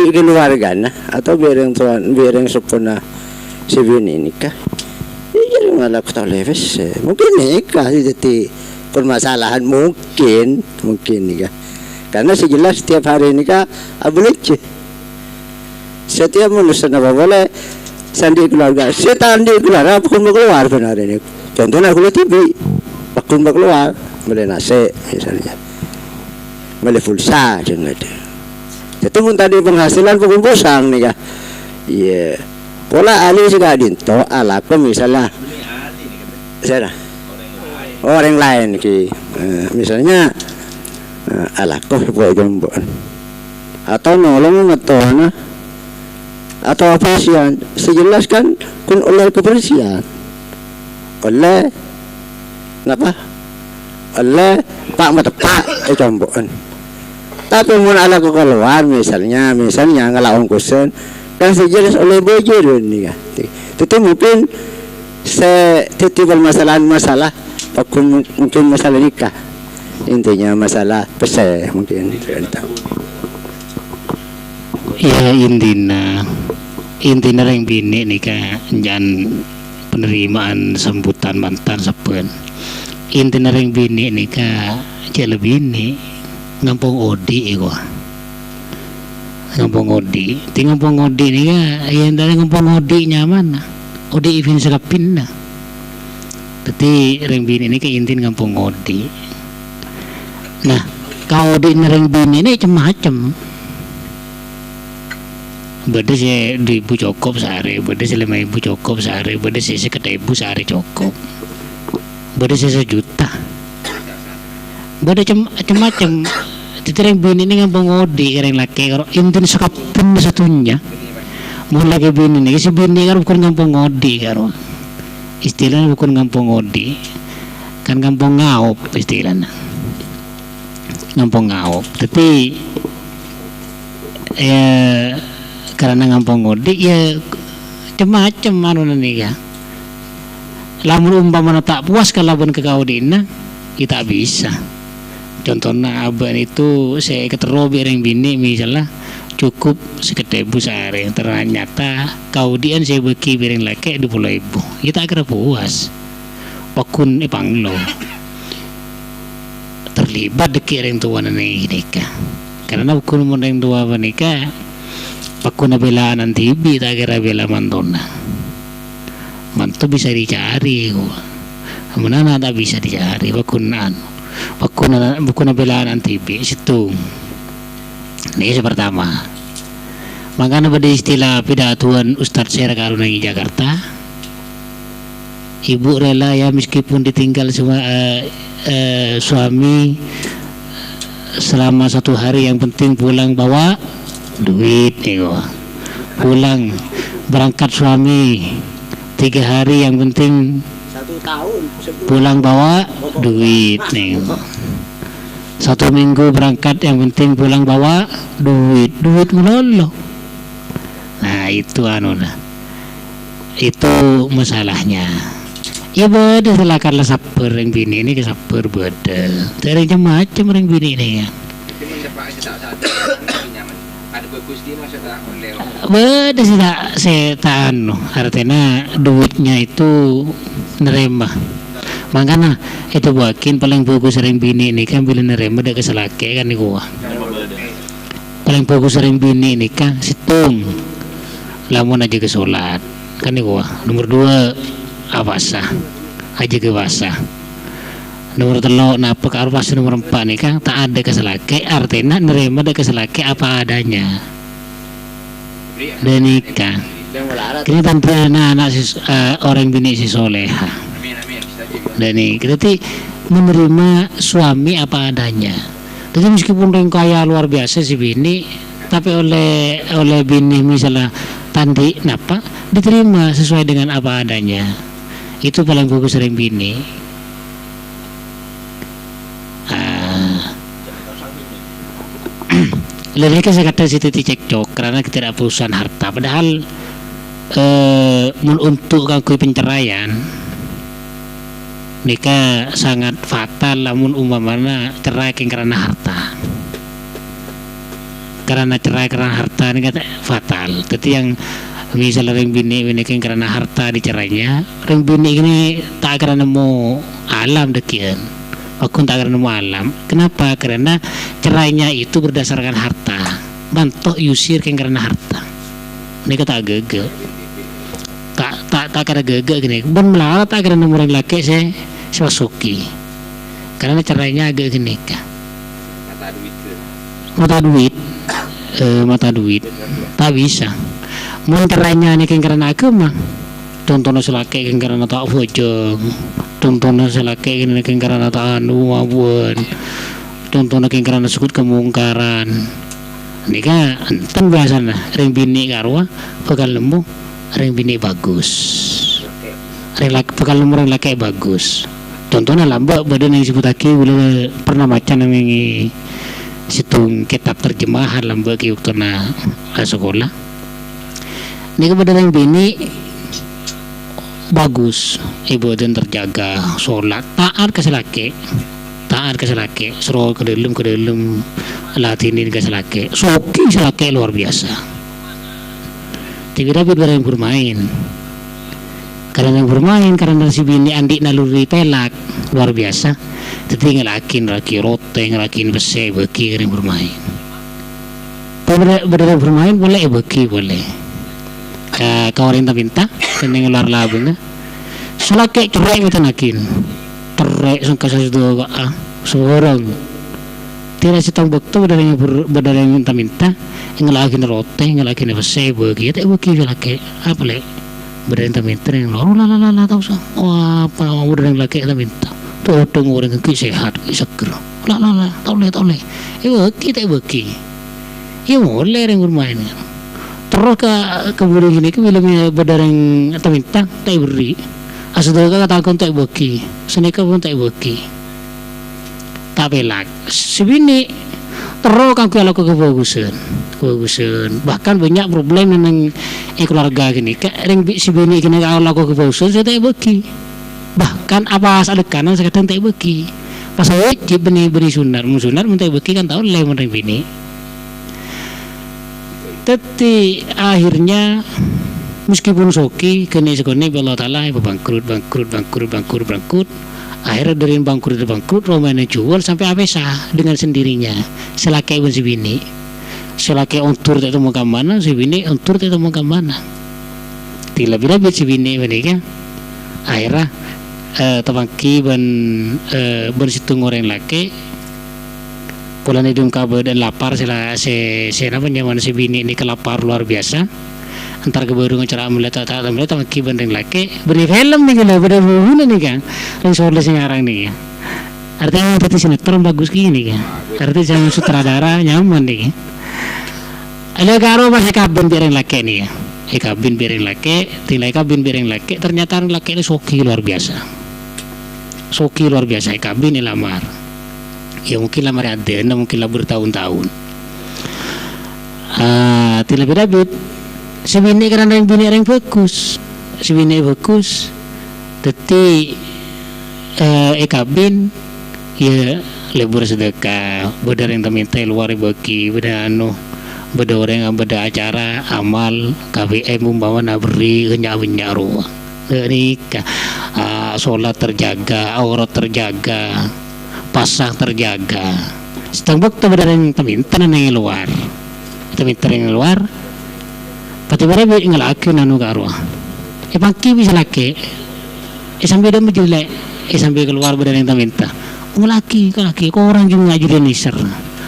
keluarga nah atau biareng sepuna si bini nikah jadi alaku tahu leves mungkin nikah jadi permasalahan mungkin nikah karena sejelas setiap hari nikah abulice setiap manusia apa boleh sandi keluarga sandi keluarga pun keluar benar ini contohnya aku TV pun keluar boleh nasi misalnya boleh pulsa jangan ada itu pun tadi penghasilan pun bosang nikah iya pola ahli juga dinto alaku misalnya saya orang lain ki misalnya alaku buat jombon atau nolong ngetona atau apa sih sejelas kan kun oleh kebersihan oleh apa oleh pak matepak jombon tapi mun alaku keluar misalnya ngelawan kusen kan sejelas oleh bojor nih kan Itu mungkin setibal masalah mungkin masalah nikah, intinya masalah pesel mungkin tahu. Ya intina yang bini nikah jangan penerimaan sambutan mantan sepen. Intina yang bini nikah jadi bini ngampung odi gua. Ngampung odi, ti ngampung odi nikah yang dari ngampung odi nyaman. Odi event sekapin na. Tapi ring bini ini keintin ngampung odi. Nah, kau odi ring bini ini macam-macam. Beda sih 2.000 cukup sehari, beda sih 5.000 cukup sehari, beda sih 1.000 sehari cukup, beda sih 1 juta. Beda macam-macam. Tapi ring bini ini ngampung odi, ring laki kalau intin sekapin satunya. Mulai ke bini nih, si bini kan bukan ngampung ngodi karo, istilahnya bukan ngampung ngodi, kan ngampung ngaup istilahnya, ngampung ngaup. Tapi ya karena ngampung ngodi ya macam anu nih ya. Lamun umpama tak puas kalau ben kekaudina, kita bisa. Contohnya abang itu saya keterobi yang bini misalnya. Cukup 1.000 sehari ternyata kaudian saya beki piring laki 20.000 kita kira puas wakun panglo terlibat deki orang tua nikah karena wakun orang tua nikah wakun belaan antibi tak kira bela mantona mantu bisa dicari mana tak bisa dicari wakun belaan antibi situ. Ini pertama. Makanya pada istilah pidatuan Ustadz Syera Karunangi Jakarta, ibu rela ya meskipun ditinggal suami selama 1 hari, yang penting pulang bawa duit, pulang berangkat suami 3 hari, yang penting 1 tahun pulang bawa duit, 1 minggu berangkat, yang penting pulang bawa duit melolo. Nah itu itu masalahnya. Ya beda silakan lah saper yang bini ini ke saper beda. Dari macam orang bini ini ya. Beda sih tak setan, artinya duitnya itu nerima. Makanya itu buakin paling bagus sering bini ini kan bila nerima ada keselake kan nih gua. Paling bagus sering bini ini kan situng lamun aja ke sholat kan nih gua. Nomor 2 abasa aja ke basa. Nomor 3 napa ke arwasa. Nomor 4 nih kan tak ada keselake, artinya nerima ada keselake apa adanya. Dan nikah. Kini tanpa anak orang bini si soleha. Dan ini berarti menerima suami apa adanya. Jadi meskipun orang kaya luar biasa si bini, tapi oleh bini misalnya tandi napa diterima sesuai dengan apa adanya. Itu paling bagus orang bini. Lalu saya kata situ cekcok karena ketidakpuasan harta. Padahal untuk kakui penceraian nikah sangat fatal lamun umpamana cerai karena harta. Karena cerai karena harta ini kata fatal. Jadi yang misalnya ring bini karena harta dicerainya, ring bini ini tak karena mau alam dekian. Aku tak karena mau alam. Kenapa? Karena cerainya itu berdasarkan harta. Bantok yusir karena harta. Ini kata gegel. Tak karena gegel gini. Bon melarat tak karena nomor laki saya suki. Karena caranya agak gini kah? Mata duit. Tak bisa. Mun caranya ini karena agama. Contohnya selaki karena tak bojong. Contohnya selaki karena tak anu mabuan. Contohnya karena sukut kemungkaran. Ini kan enten biasanya ring bini karwa bakal nemu ring bini bagus. Bakal nemu ring laki bagus. Contohnya lambak badan yang disebut lagi boleh pernah baca yang situng kitab terjemahan lambak ki uktona sekolah. Ini kepada ring bini bagus ibu dan terjaga sholat taat ke selake suruh ke dalam latinin ke selake soki selake luar biasa. Tidak dapat yang bermain karena si bini andi naluri pelak luar biasa. Jadi ngelakin laki roteng ngelakin bese beki yang bermain. Berdua bermain boleh beki boleh. Kawarin minta dan yang luar labungnya. Selake cerai kita nakin. Cerai sangka sesuatu seorang. Tidak setang bekto berdua yang minta yang ngelakin roteng ngelakin bese beki. Tak beki selake apa le? Berdua yang minta yang luar tahu sah. Wah apa berdua yang laki kita minta. Tuh orang yang sehat, seger. Tahu le. Kita beki. Boleh yang bermain. Terus ke buri gini ke filmnya berdareng atau minta tak beri. Asal kata takon tak beki. Senika pun tak beki. Tak pelak. Sebini terus kan kalau kebagusan. Bahkan banyak problem dengan keluarga gini. Ring sebini kena kalau aku kebagusan saya tak beki. Bahkan apa ada kanan sekarang tak beki. Pas wajib beni sunat mentai beki kan tahu le meneng bini. Tapi akhirnya meskipun soki kena sekone Allah Taala bangkrut. Akhirnya dari bangkrut Romanya jual sampai abesa dengan sendirinya. Selakai pun si bini. Selakai ontur tak temu kamana si bini ontur tak temu kamana. Lebih si bini menika. Akhirnya tabangki ban situng orang laki pulang hidung kabel dan lapar sila apa nyaman si bini ini kelapar luar biasa antar kebaru ngecerah melihat tabangki ban orang laki beri film nih kalau beri bulan nih kan yang soal sekarang nih artinya tadi sinetron bagus gini kan artinya jangan sutradara nyaman nih ada karo masih kabin orang laki nih ya kabin bereng laki ternyata orang laki ini soki luar biasa kabin lamar ya mungkin lamar ada mungkin lah bertahun-tahun tidak beda si bini karena yang bini yang bagus tapi kabin ya lebur sedekah beda yang minta luar bagi beda orang yang beda acara amal KVM membawa naberi kenyawinya ruang nikah sholat terjaga aurat terjaga pasang terjaga sedang waktu beda yang minta yang luar pati beda ngelakin anu karwa pangki bisa laki sampai dah menjelek sampai keluar beda yang minta laki kau orang juga ngaji nisar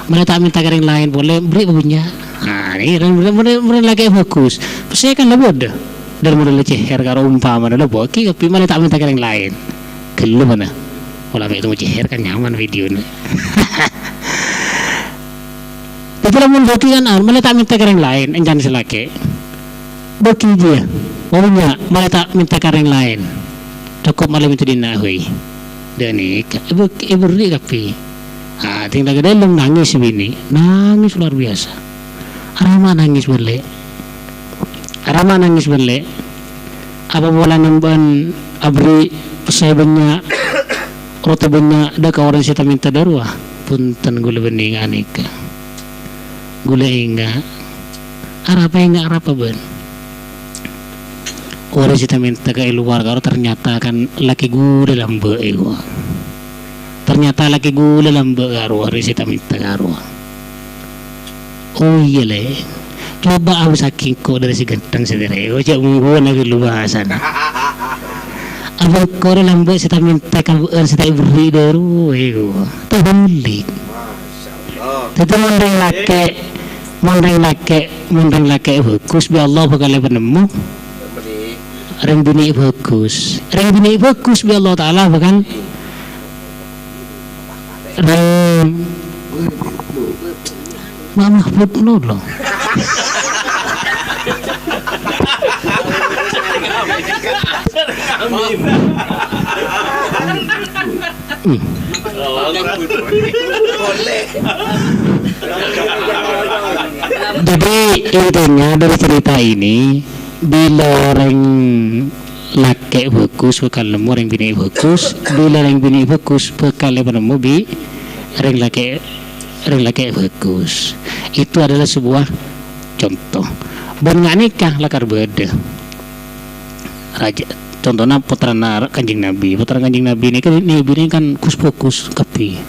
mana tak minta ke yang lain boleh beri punya. Nah ini orang lagi bagus. Saya kan lebih ada dari model ceher karo umpama ada boki tapi mana tak minta ke yang lain. Gelu mana? Kalau itu ceher kan nyaman videonya. Tapi lamun boki kan mana tak minta ke yang lain, jangan selake. Boki dia, maunya mana tak minta ke yang lain. Cukup malam itu dinahui. Dan ibu ri kapi. Tinggal ke dalam nangis bini, nangis luar biasa. Arama nangis balik. Apa bola namban abri saya banyak roti banyak dah kau orang saya minta darwah punten gula bening anika gula inga arapa ben orang saya minta ke luar kau ternyata kan laki gula lambe ego. Ternyata laki gula lambe garwa resita minta garwa. Oh iya le. Coba aku saking ko dari si ganteng sendiri. Oh cak munggu na lubasan. Apa ko lambe sita minta kabuan sita ibri daru ego. Tahulik. Tetap mondeng laki bagus bi Allah bakal penemu. Reng bini bagus bi Allah Taala bakal Mama Mahfud loh. Jadi intinya dari cerita ini bila orang laki bagus bakal nemu orang bini bagus, bila orang bini bagus bakal nemu orang laki bagus. Itu adalah sebuah contoh. Benar nikah lakar beda. Raja contohnya putrana Kanjeng Nabi ini kan ini kan fokus kapi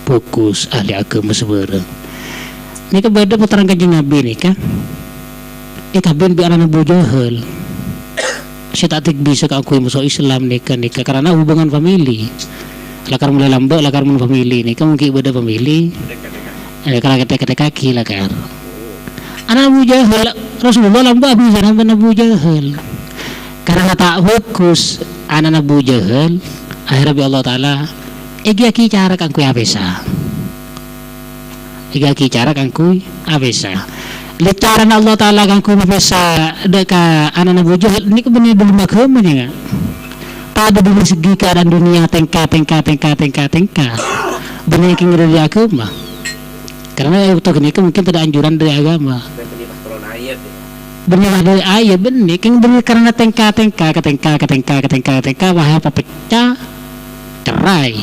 fokus ahli agama sebarang. Ini kan beda putra Kanjeng Nabi ini kan. Kabin bi anak Abu Jahal. Saya tak bisa aku masuk Islam nikah karena hubungan famili. Lakar mulai lambat lakar mun famili ini kan mungkin beda famili. Kalau kata kaki lakar. Anak Abu Jahal Rasulullah lambat bisa anak Abu Jahal. Karena tak fokus anak Abu Jahal akhirnya Allah Ta'ala iki cara kangku abesa. Iki cara kangku abesa. Litaran Allah Ta'ala kangku abesa deka anak Abu Jahal ini kebenar belum agama ya. Tak ada dari segi keadaan dunia tengka. Benar yang dari agama. Karena itu mungkin tidak anjuran dari agama. Benar dari ayat benar kan benar karena tengka wahai apa pecah cerai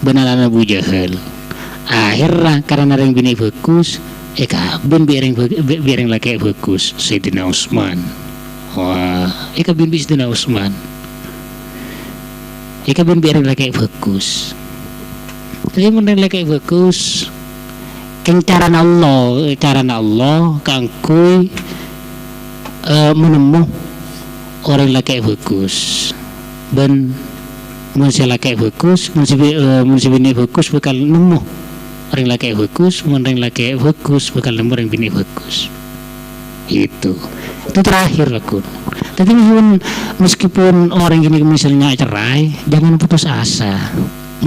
benar Abu Jahal akhirnya karena yang bini fokus biar laki fokus Sayyidina Utsman bin Sayyidina Utsman biar laki fokus jadi benar laki fokus cara Allah kangkui menemu orang laki bagus dan manusia laki bagus manusia bini bagus bakal nemu orang laki bagus bakal nemu orang bini bagus itu terakhir aku. Tapi meskipun orang ini misalnya cerai jangan putus asa,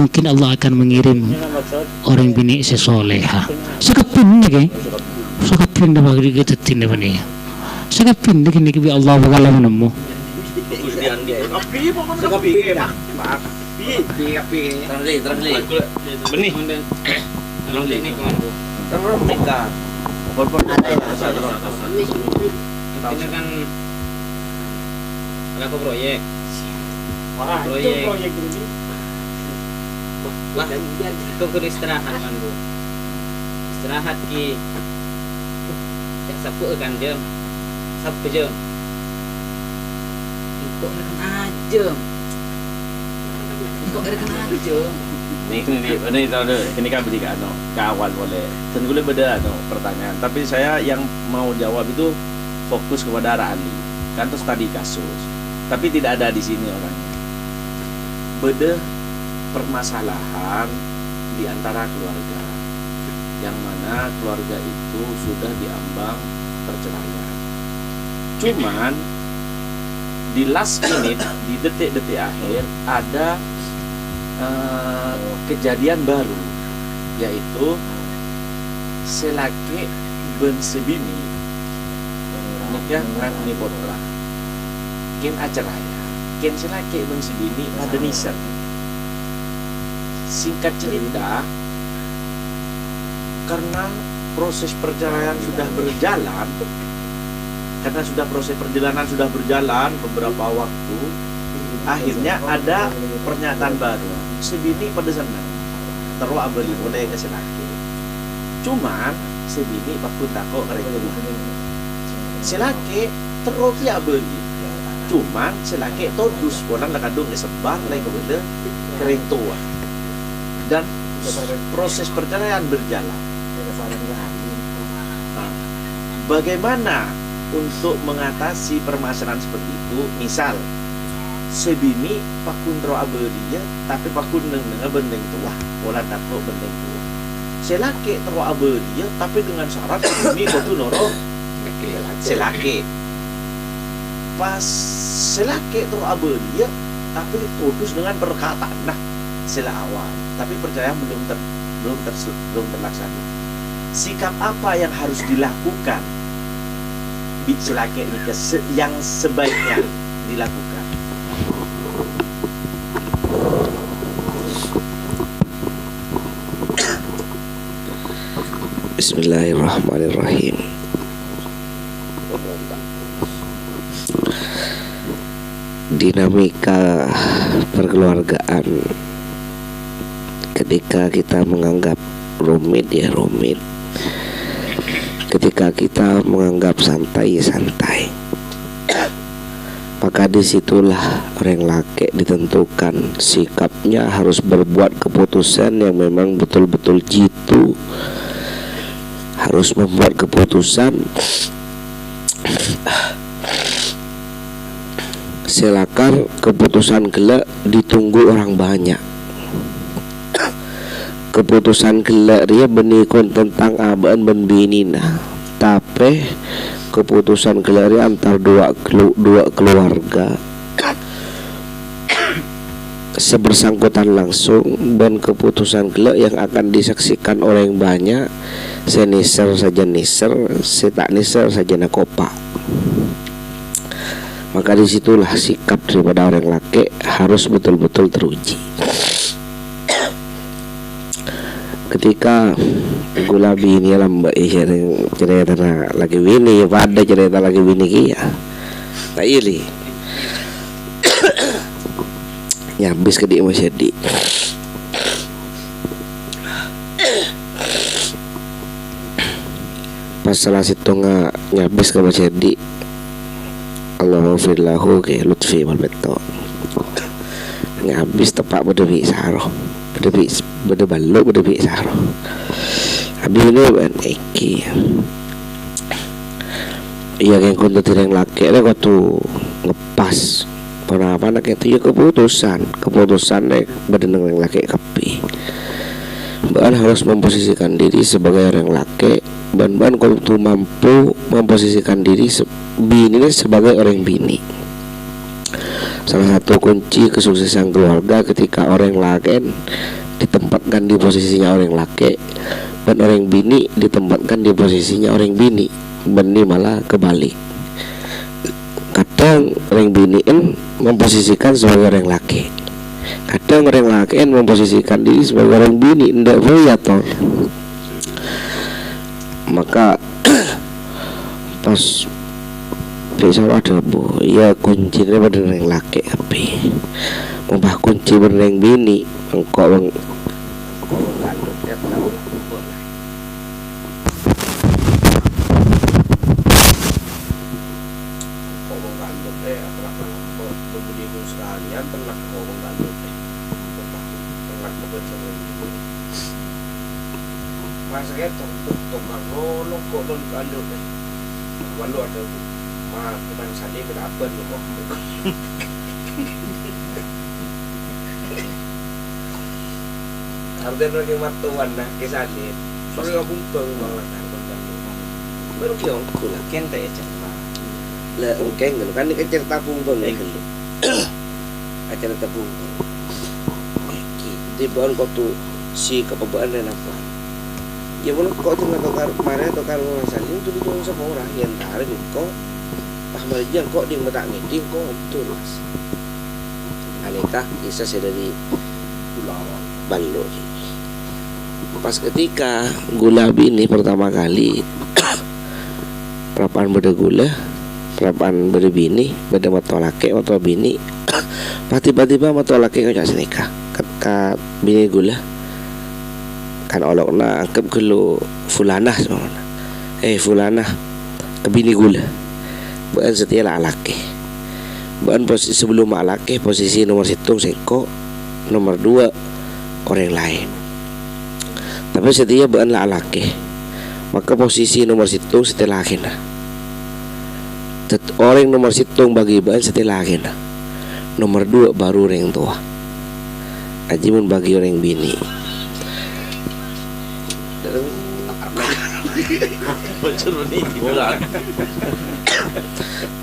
mungkin Allah akan mengirim orang bini sesoleha sekepin nih sekepin dah bagi kita tindak ni. Saya pindah kini ke Allah bakal menemu. Benih. Ini kan laku proyek. Wah, itu kudu istirahat kan bu. Istirahat ki. Cek sapu kan jam. Sapu jam. Kok rekan aja. Ini kan bertiga ke awal boleh. Dan boleh beda pertanyaan. Tapi saya yang mau jawab itu fokus kepada arah ahli. Kan terus tadi kasus. Tapi tidak ada di sini orangnya. Beda permasalahan di antara keluarga. Yang mana keluarga itu sudah diambang perceraian. Cuman di last minute, di detik-detik akhir ada kejadian baru, yaitu selaki ben sebini nikah ngakuni potra kin aceraya kin selaki ben sebini pada nisan. Singkat cerita, karena proses perceraian sudah berjalan, karena proses perjalanan sudah berjalan beberapa waktu, akhirnya ada pernyataan baru. Sebini pada senang terus abeli boleh ke selaki. Cuman sebini bakun tako kerek tua. Selaki terus ya abeli. Cuman selaki todus bolang kadung sebar lagi ke kereng tua. Dan proses perceraian berjalan. Nah, bagaimana untuk mengatasi permasalahan seperti itu? Misal sebini pakun ro abadiya tapi pakun neng bendeng tua bola tako bendeng tua. Selaki ro abadiya tapi dengan syarat sebini kudu noro selaki. Pas selaki ro abadiya tapi putus dengan perkataan nah sela awal, tapi percaya belum terlaksana. Sikap apa yang harus dilakukan selaki ini yang sebaiknya dilakukan? Bismillahirrahmanirrahim. dinamika perkeluargaan ketika kita menganggap rumit ya rumit, ketika kita menganggap santai ya santai, maka disitulah orang laki ditentukan sikapnya harus berbuat keputusan yang memang betul-betul jitu, harus membuat keputusan silakan keputusan gelak ditunggu orang banyak. Keputusan gelak dia benikun tentang abaan ben binina, tapi keputusan gelak dia antar dua keluarga sebersangkutan langsung, dan keputusan gelak yang akan disaksikan oleh yang banyak. Seniser saja niser, setak niser saja nakopa. Maka disitulah sikap daripada orang laki harus betul-betul teruji. Ketika gula bini lambak cerita lagi bini pada cerita lagi bini kia tak ili nyabis ke dia masih di pas salah situ nggak nyabis ke masih di Allahumma ke lutfi wal beto nyabis tepak berdebi saroh beda balok beda bi saro. Habis ini kan iki. Iya yang konten yang laki ada kau tu ngepas. Kenapa nak itu ya keputusan nek berdenang yang laki kapi. Bahkan harus memposisikan diri sebagai orang laki. Bahkan kau tu mampu memposisikan diri bini sebagai orang bini. Salah satu kunci kesuksesan keluarga ketika orang laki ditempatkan di posisinya orang laki dan orang bini ditempatkan di posisinya orang bini, benih malah kebalik. Kadang orang bini memposisikan sebagai orang laki, kadang orang laki memposisikan diri sebagai orang bini, ndak boleh toh. Maka pas besok ada bu, ya kuncinya pada yang laki api, membah kunci pada yang bini, engkau mengandung ya tahu lah. Kau mengandung atrap lampau, berbudi sekalian pernah kau mengandung pernah kau bersama ibu. Masa itu tukang nolong kok non kandung walau ada bu. Mah kita saling berapa loh kok. Arden lagi matuan nah kesalin. Soalnya gabung bang malah karbon bang. Baru kiong kula kente cerita. Lah engkeng kan ini cerita bumbang ya gelo. Acara tabung. Iki di bawah kau tu si kepebaan dan apa. Ya belum kau cuma tukar kemarin tukar masalin tu dijauh sama orang yang tarik kau. Ahmad Jan kok dia tak ngeding kok betul mas. Aneka kisah saya dari Balo. Pas ketika gula bini pertama kali perapaan beda gula, perapaan beda bini, beda mata laki atau bini. Pas tiba-tiba mata laki kau cak senika, kat bini gula. Kan olokna angkep gelo fulanah semana. Fulanah ke bini gula. Bukan setia lah laki. Bukan posisi sebelum laki posisi nomor 1 seko, nomor 2 orang lain. Tapi setia bukan lah laki. Maka posisi nomor 1 setelah akhirnya. Orang nomor 1 bagi bukan setelah akhirnya. Nomor 2 baru orang tua. Ajimun bagi orang bini.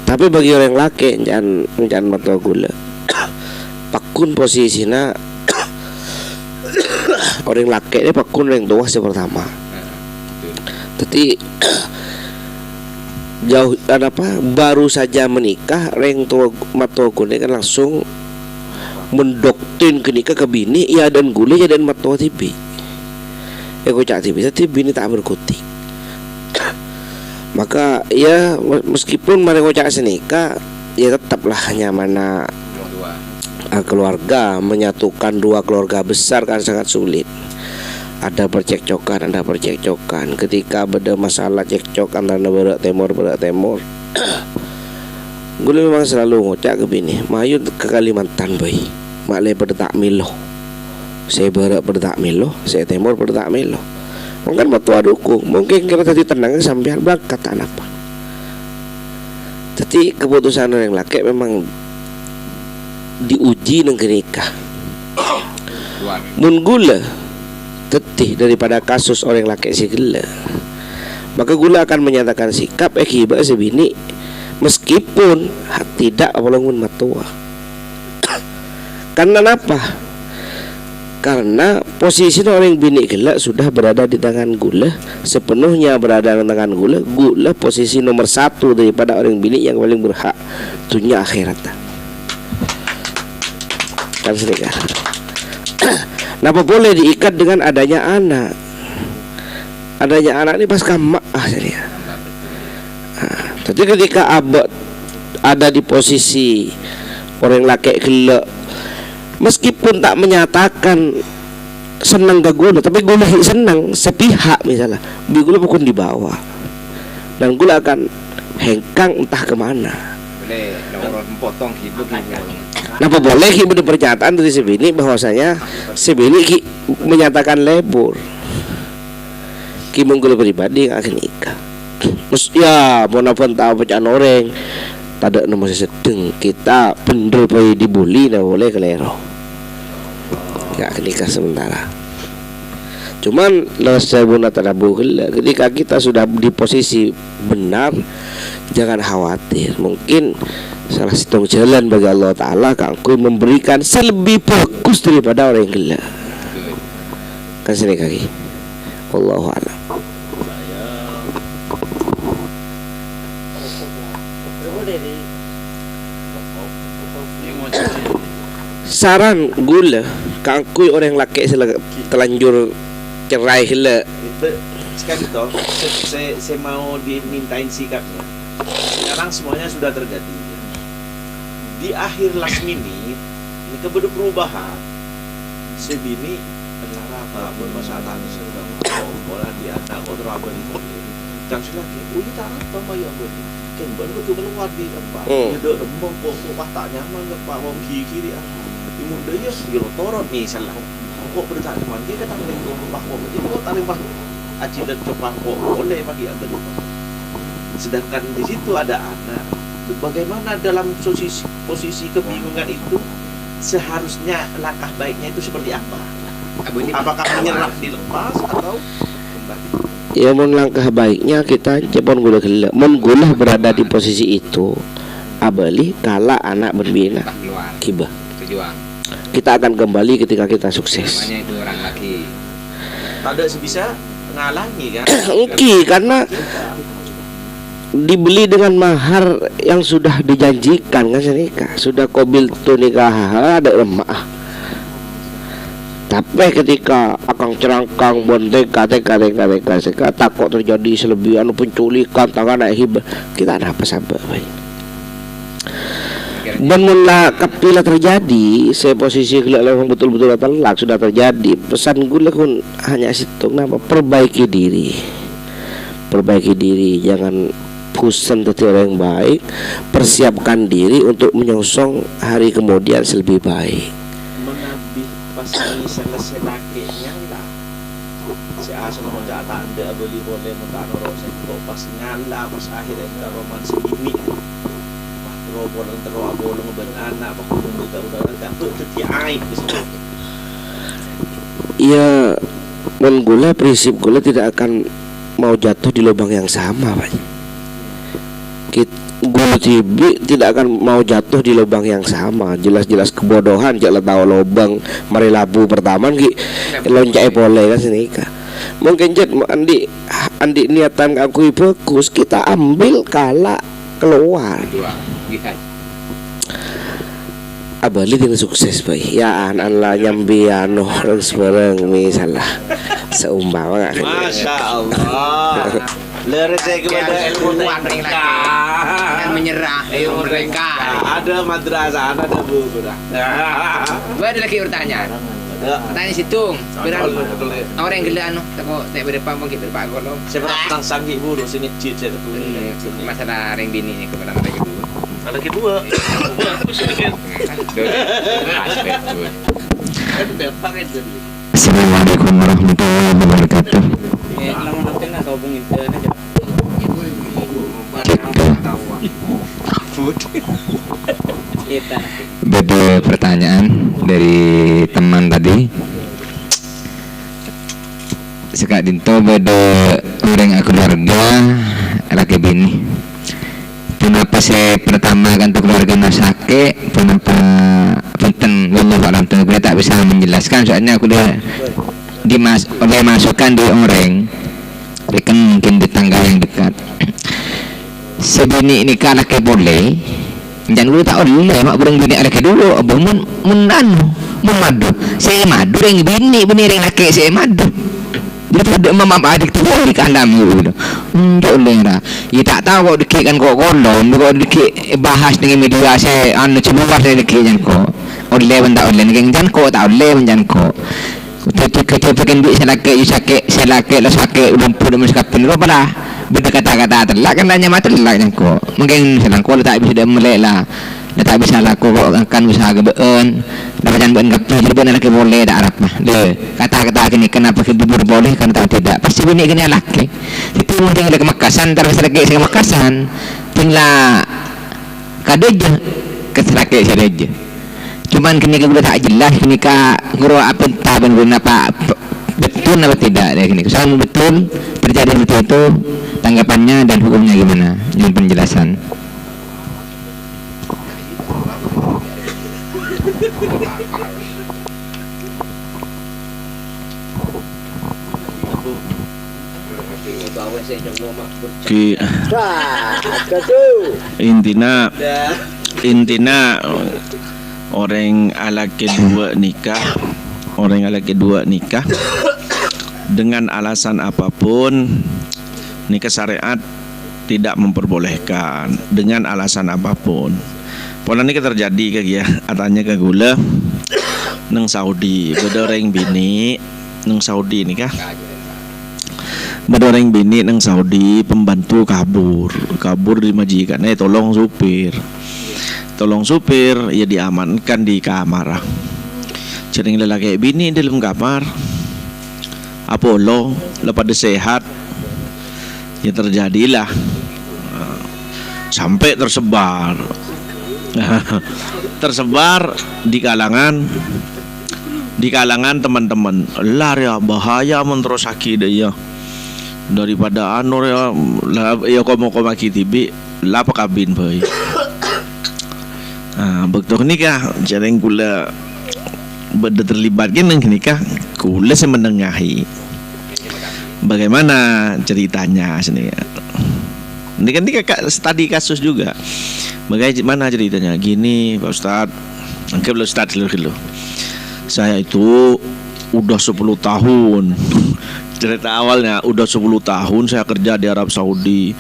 Tapi bagi orang laki jangan mata gula. Pakun posisinya orang laki ini pakun orang tua pertama. Tapi jauh apa baru saja menikah orang tua mata gula kan langsung mendoktrin ke nikah ke bini ya dan gula ya dan mata tibi. Aku cak tibi bini tak berkutik. Maka ya meskipun mereka cak senika ya tetaplah hanya mana keluarga, menyatukan dua keluarga besar kan sangat sulit. Ada percekcokan. Ketika ada masalah cekcok antara berak temur, gue memang selalu ngocak ke bini, mayu ke Kalimantan boy, maklai bertak milo, saya berak bertak milo, saya temur bertak milo. Mungkin matua dukung, mungkin kita tadi tenang sampai berangkat apa. Jadi keputusan orang laki memang diuji nang nikah. Mun gula tetih daripada kasus orang laki si gila, maka gula akan menyatakan sikap akibat sebini meskipun tidak awalungun matua. Karena apa? Karena posisi orang bini gila sudah berada di tangan gula, sepenuhnya berada di tangan gula. Gula posisi nomor 1 daripada orang bini yang paling berhak dunia akhirat. Kan sedekah. Kenapa boleh diikat dengan adanya anak? Adanya anak ini pas kamak jadi. Jadi ketika abad ada di posisi orang laki gila, meskipun tak menyatakan senang ke gula, tapi gula senang sepihak misalnya, gula pun di bawah, dan gula akan hengkang entah kemana. Kenapa boleh kita pernyataan dari sebini bahwasanya sebini menyatakan lebur, gula pribadi yang akan nikah. Ya, monopon tahu bacaan orang, tak ada nomor sedeng kita bener boleh dibully, tak boleh kelero. Ya nikah sementara. Cuman lasabuna tadabu ketika kita sudah di posisi benar, jangan khawatir. Mungkin salah satu jalan bagi Allah Ta'ala kangku memberikan selebih bagus daripada orang yang gila. Kan sini kaki. Wallahu a'lam. Saran gula kangkui orang laki telanjur cerai gila. Sekali toh, saya mau dimintain sikapnya. Sekarang semuanya sudah terjadi. Di akhir last minute, ini kebetulan perubahan. Sebini benar apa bermasalah sudah bola di anak kotor apa ini. Jangan lagi. Uji tak apa mai apa ini. Kan baru tu keluar di apa. Ada rembang kok tak nyaman ke pak mau kiri Imun dia segala torot misalnya. Kok berita teman dia kata mereka pak kok jadi kok tak lempah aci dan coba kok boleh bagi apa itu. Sedangkan di situ ada anak. Bagaimana dalam posisi kebingungan itu seharusnya langkah baiknya itu seperti apa? Apakah menyerah dilepas atau kembali? Ya mun langkah baiknya kita cepon gula gila. Mun gula berada di posisi itu, abali kala anak berbina kibah. Kita akan kembali ketika kita sukses. Namanya itu orang laki. Tak ada sebisa ngalangi kan? Engki karena dibeli dengan mahar yang sudah dijanjikan kan nikah, sudah kobil tu nikah ada lemah. Tapi ketika akang cerangkang bontek kata takut terjadi selebihan penculikan tangan naik hibah, kita ada apa sabar baik. Menula kapila terjadi, saya posisi gelak memang betul-betul telak sudah terjadi. Pesan gue pun hanya situ, kenapa perbaiki diri, jangan bosan jadi orang yang baik, persiapkan diri untuk menyongsong hari kemudian lebih baik. Mengambil pasal selesai lakinya lah. Si asal mau tak ada beli boleh mau tak pas ngala pas akhir kita romansi ini. Bolong ben anak udah tak aib di situ. Ya, gula prinsip gula tidak akan mau jatuh di lubang yang sama, Pak. Gula tibi tidak akan mau jatuh di lubang yang sama. Jelas-jelas kebodohan, jangan tahu lubang mari labu pertama ki loncat boleh kan sini kah. Mungkin jet andi niatan aku bagus, kita ambil kala keluar. Abali dengan sukses baik ya lah nyambi terus bareng misalnya seumpama Masya Allah. Lere saya kepada ilmu mereka. Jangan menyerah. Ilmu mereka. Ada madrasah, ada buku dah. Gua ada lagi bertanya. Tanya situng. Berapa orang yang gila anu? Tak berdepan mungkin berdepan kalau. Saya pernah tentang sanggih buru sini cip saya tuh. Masalah ring bini ni kepada lagi dulu. Ada kedua. Assalamualaikum warahmatullahi wabarakatuh. Namun nanti nak hubungin aja. Beda pertanyaan dari teman tadi. Sekak dinto beda orang keluarga laki bini. Kenapa saya pertama kan untuk keluarga nasake? Kenapa punten wallahu alam saya tak bisa menjelaskan soalnya aku udah oleh masukkan di orang. Dia kan mungkin di tangga yang dekat. Sebini nikah laki boleh. Jangan dulu tak oleh mak berang bini laki dulu abang madu. Saya madu yang bini yang laki saya madu. Dia pada mama adik tu boleh kalam dulu. Tak oleh dah. Ya tak tahu kau dikit kan kau kolom, kau dikit bahas dengan media saya anu cuma bahas dikit jangan kau. Oleh pun tak oleh, jangan kau tak oleh pun jangan kau. Kita pakai duit saya laki lah sakit lumpur dan maskapin kau pada benda kata-kata telak kan tanya mata telak jangan kau. Mungkin selang kau tak bisa dia melek lah. Dia tak bisa laku kau akan usaha kebeun. Dapat jangan beun kapal jadi benar laki boleh tak harap mah. Dia kata-kata gini kenapa kita boleh kan tak tidak. Pasti bini gini laki. Itu mungkin ada kemakasan terus laki saya kemakasan. Tinggal kadeja keselaki saja. Cuman kini kita tak jelas kini guru apa entah benar apa betul apa tidak ya kini. Soal betul terjadi betul itu tanggapannya dan hukumnya gimana? Yang penjelasan. Intina orang ala kedua nikah dengan alasan apapun nikah syariat tidak memperbolehkan dengan alasan apapun. Pola ini terjadi ke ya atanya ke gula neng Saudi bedoreng bini neng Saudi nikah bedoreng bini neng Saudi pembantu kabur di majikan tolong supir ya diamankan di kamar cering lelaki bini dalam kamar Apollo lepas sehat ya terjadilah sampai tersebar di kalangan teman-teman lar ya bahaya menterosaki dia daripada anur ya komo kitibi lapa kabin boy. Betul nikah jarang gula benda terlibat kan nikah gula saya menengahi bagaimana ceritanya sini. Ini kan studi kasus juga. Bagaimana ceritanya? Gini Pak Ustadz, anggaplah Ustadz dulu. Saya itu udah 10 tahun. Cerita awalnya udah 10 tahun saya kerja di Arab Saudi.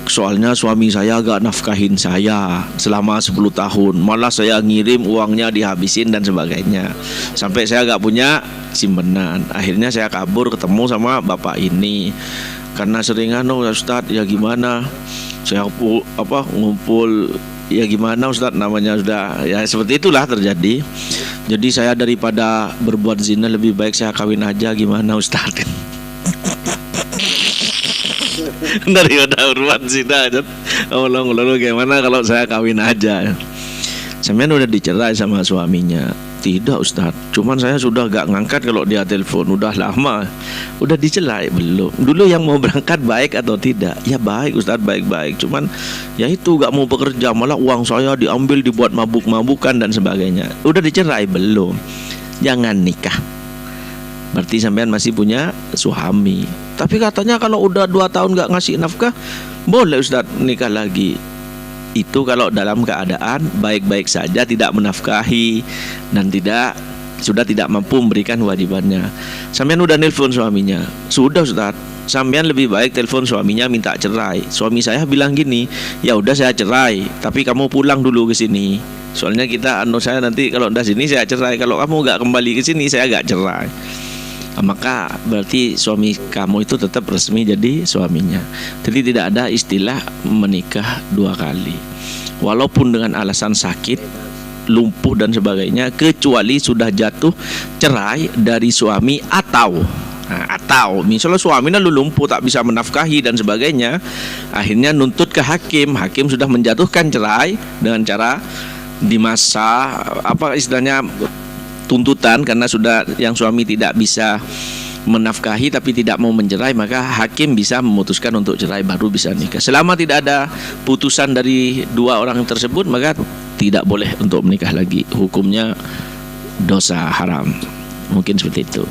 Soalnya suami saya agak nafkahin saya selama 10 tahun. Malah saya ngirim uangnya dihabisin dan sebagainya. Sampai saya agak punya simpenan. Akhirnya saya kabur ketemu sama bapak ini. Karena seringan Ustadz ya gimana? Saya ngumpul ya gimana Ustadz namanya sudah ya seperti itulah terjadi. Jadi saya daripada berbuat zina lebih baik saya kawin aja gimana Ustadz. Daripada berbuat zina aja. Lalu gimana kalau saya kawin aja? Sampean udah dicerai sama suaminya. Tidak Ustadz, cuman saya sudah gak ngangkat kalau dia telepon. Udah lama. Udah dicerai belum? Dulu yang mau berangkat baik atau tidak? Ya baik Ustadz, baik-baik. Cuman ya itu gak mau bekerja, malah uang saya diambil dibuat mabuk-mabukan dan sebagainya. Udah dicerai belum? Jangan nikah. Berarti sampean masih punya suami. Tapi katanya kalau udah 2 tahun gak ngasih nafkah, boleh Ustadz nikah lagi. Itu kalau dalam keadaan baik-baik saja, tidak menafkahi dan sudah tidak mampu memberikan wajibannya. Sampean udah nelpon suaminya, sudah Ustadz, sampean lebih baik telepon suaminya minta cerai. Suami saya bilang gini, ya udah saya cerai, tapi kamu pulang dulu ke sini. Soalnya kita saya nanti kalau udah sini saya cerai, kalau kamu nggak kembali ke sini saya nggak cerai. Maka berarti suami kamu itu tetap resmi jadi suaminya. Jadi tidak ada istilah menikah 2 kali. Walaupun dengan alasan sakit, lumpuh dan sebagainya, kecuali sudah jatuh cerai dari suami atau misalnya suaminya lumpuh tak bisa menafkahi dan sebagainya, akhirnya nuntut ke hakim. Hakim sudah menjatuhkan cerai dengan cara di masa apa istilahnya tuntutan, karena sudah yang suami tidak bisa menafkahi tapi tidak mau mencerai, maka hakim bisa memutuskan untuk cerai, baru bisa nikah. Selama tidak ada putusan dari 2 orang tersebut, maka tidak boleh untuk menikah lagi. Hukumnya dosa haram. Mungkin seperti itu.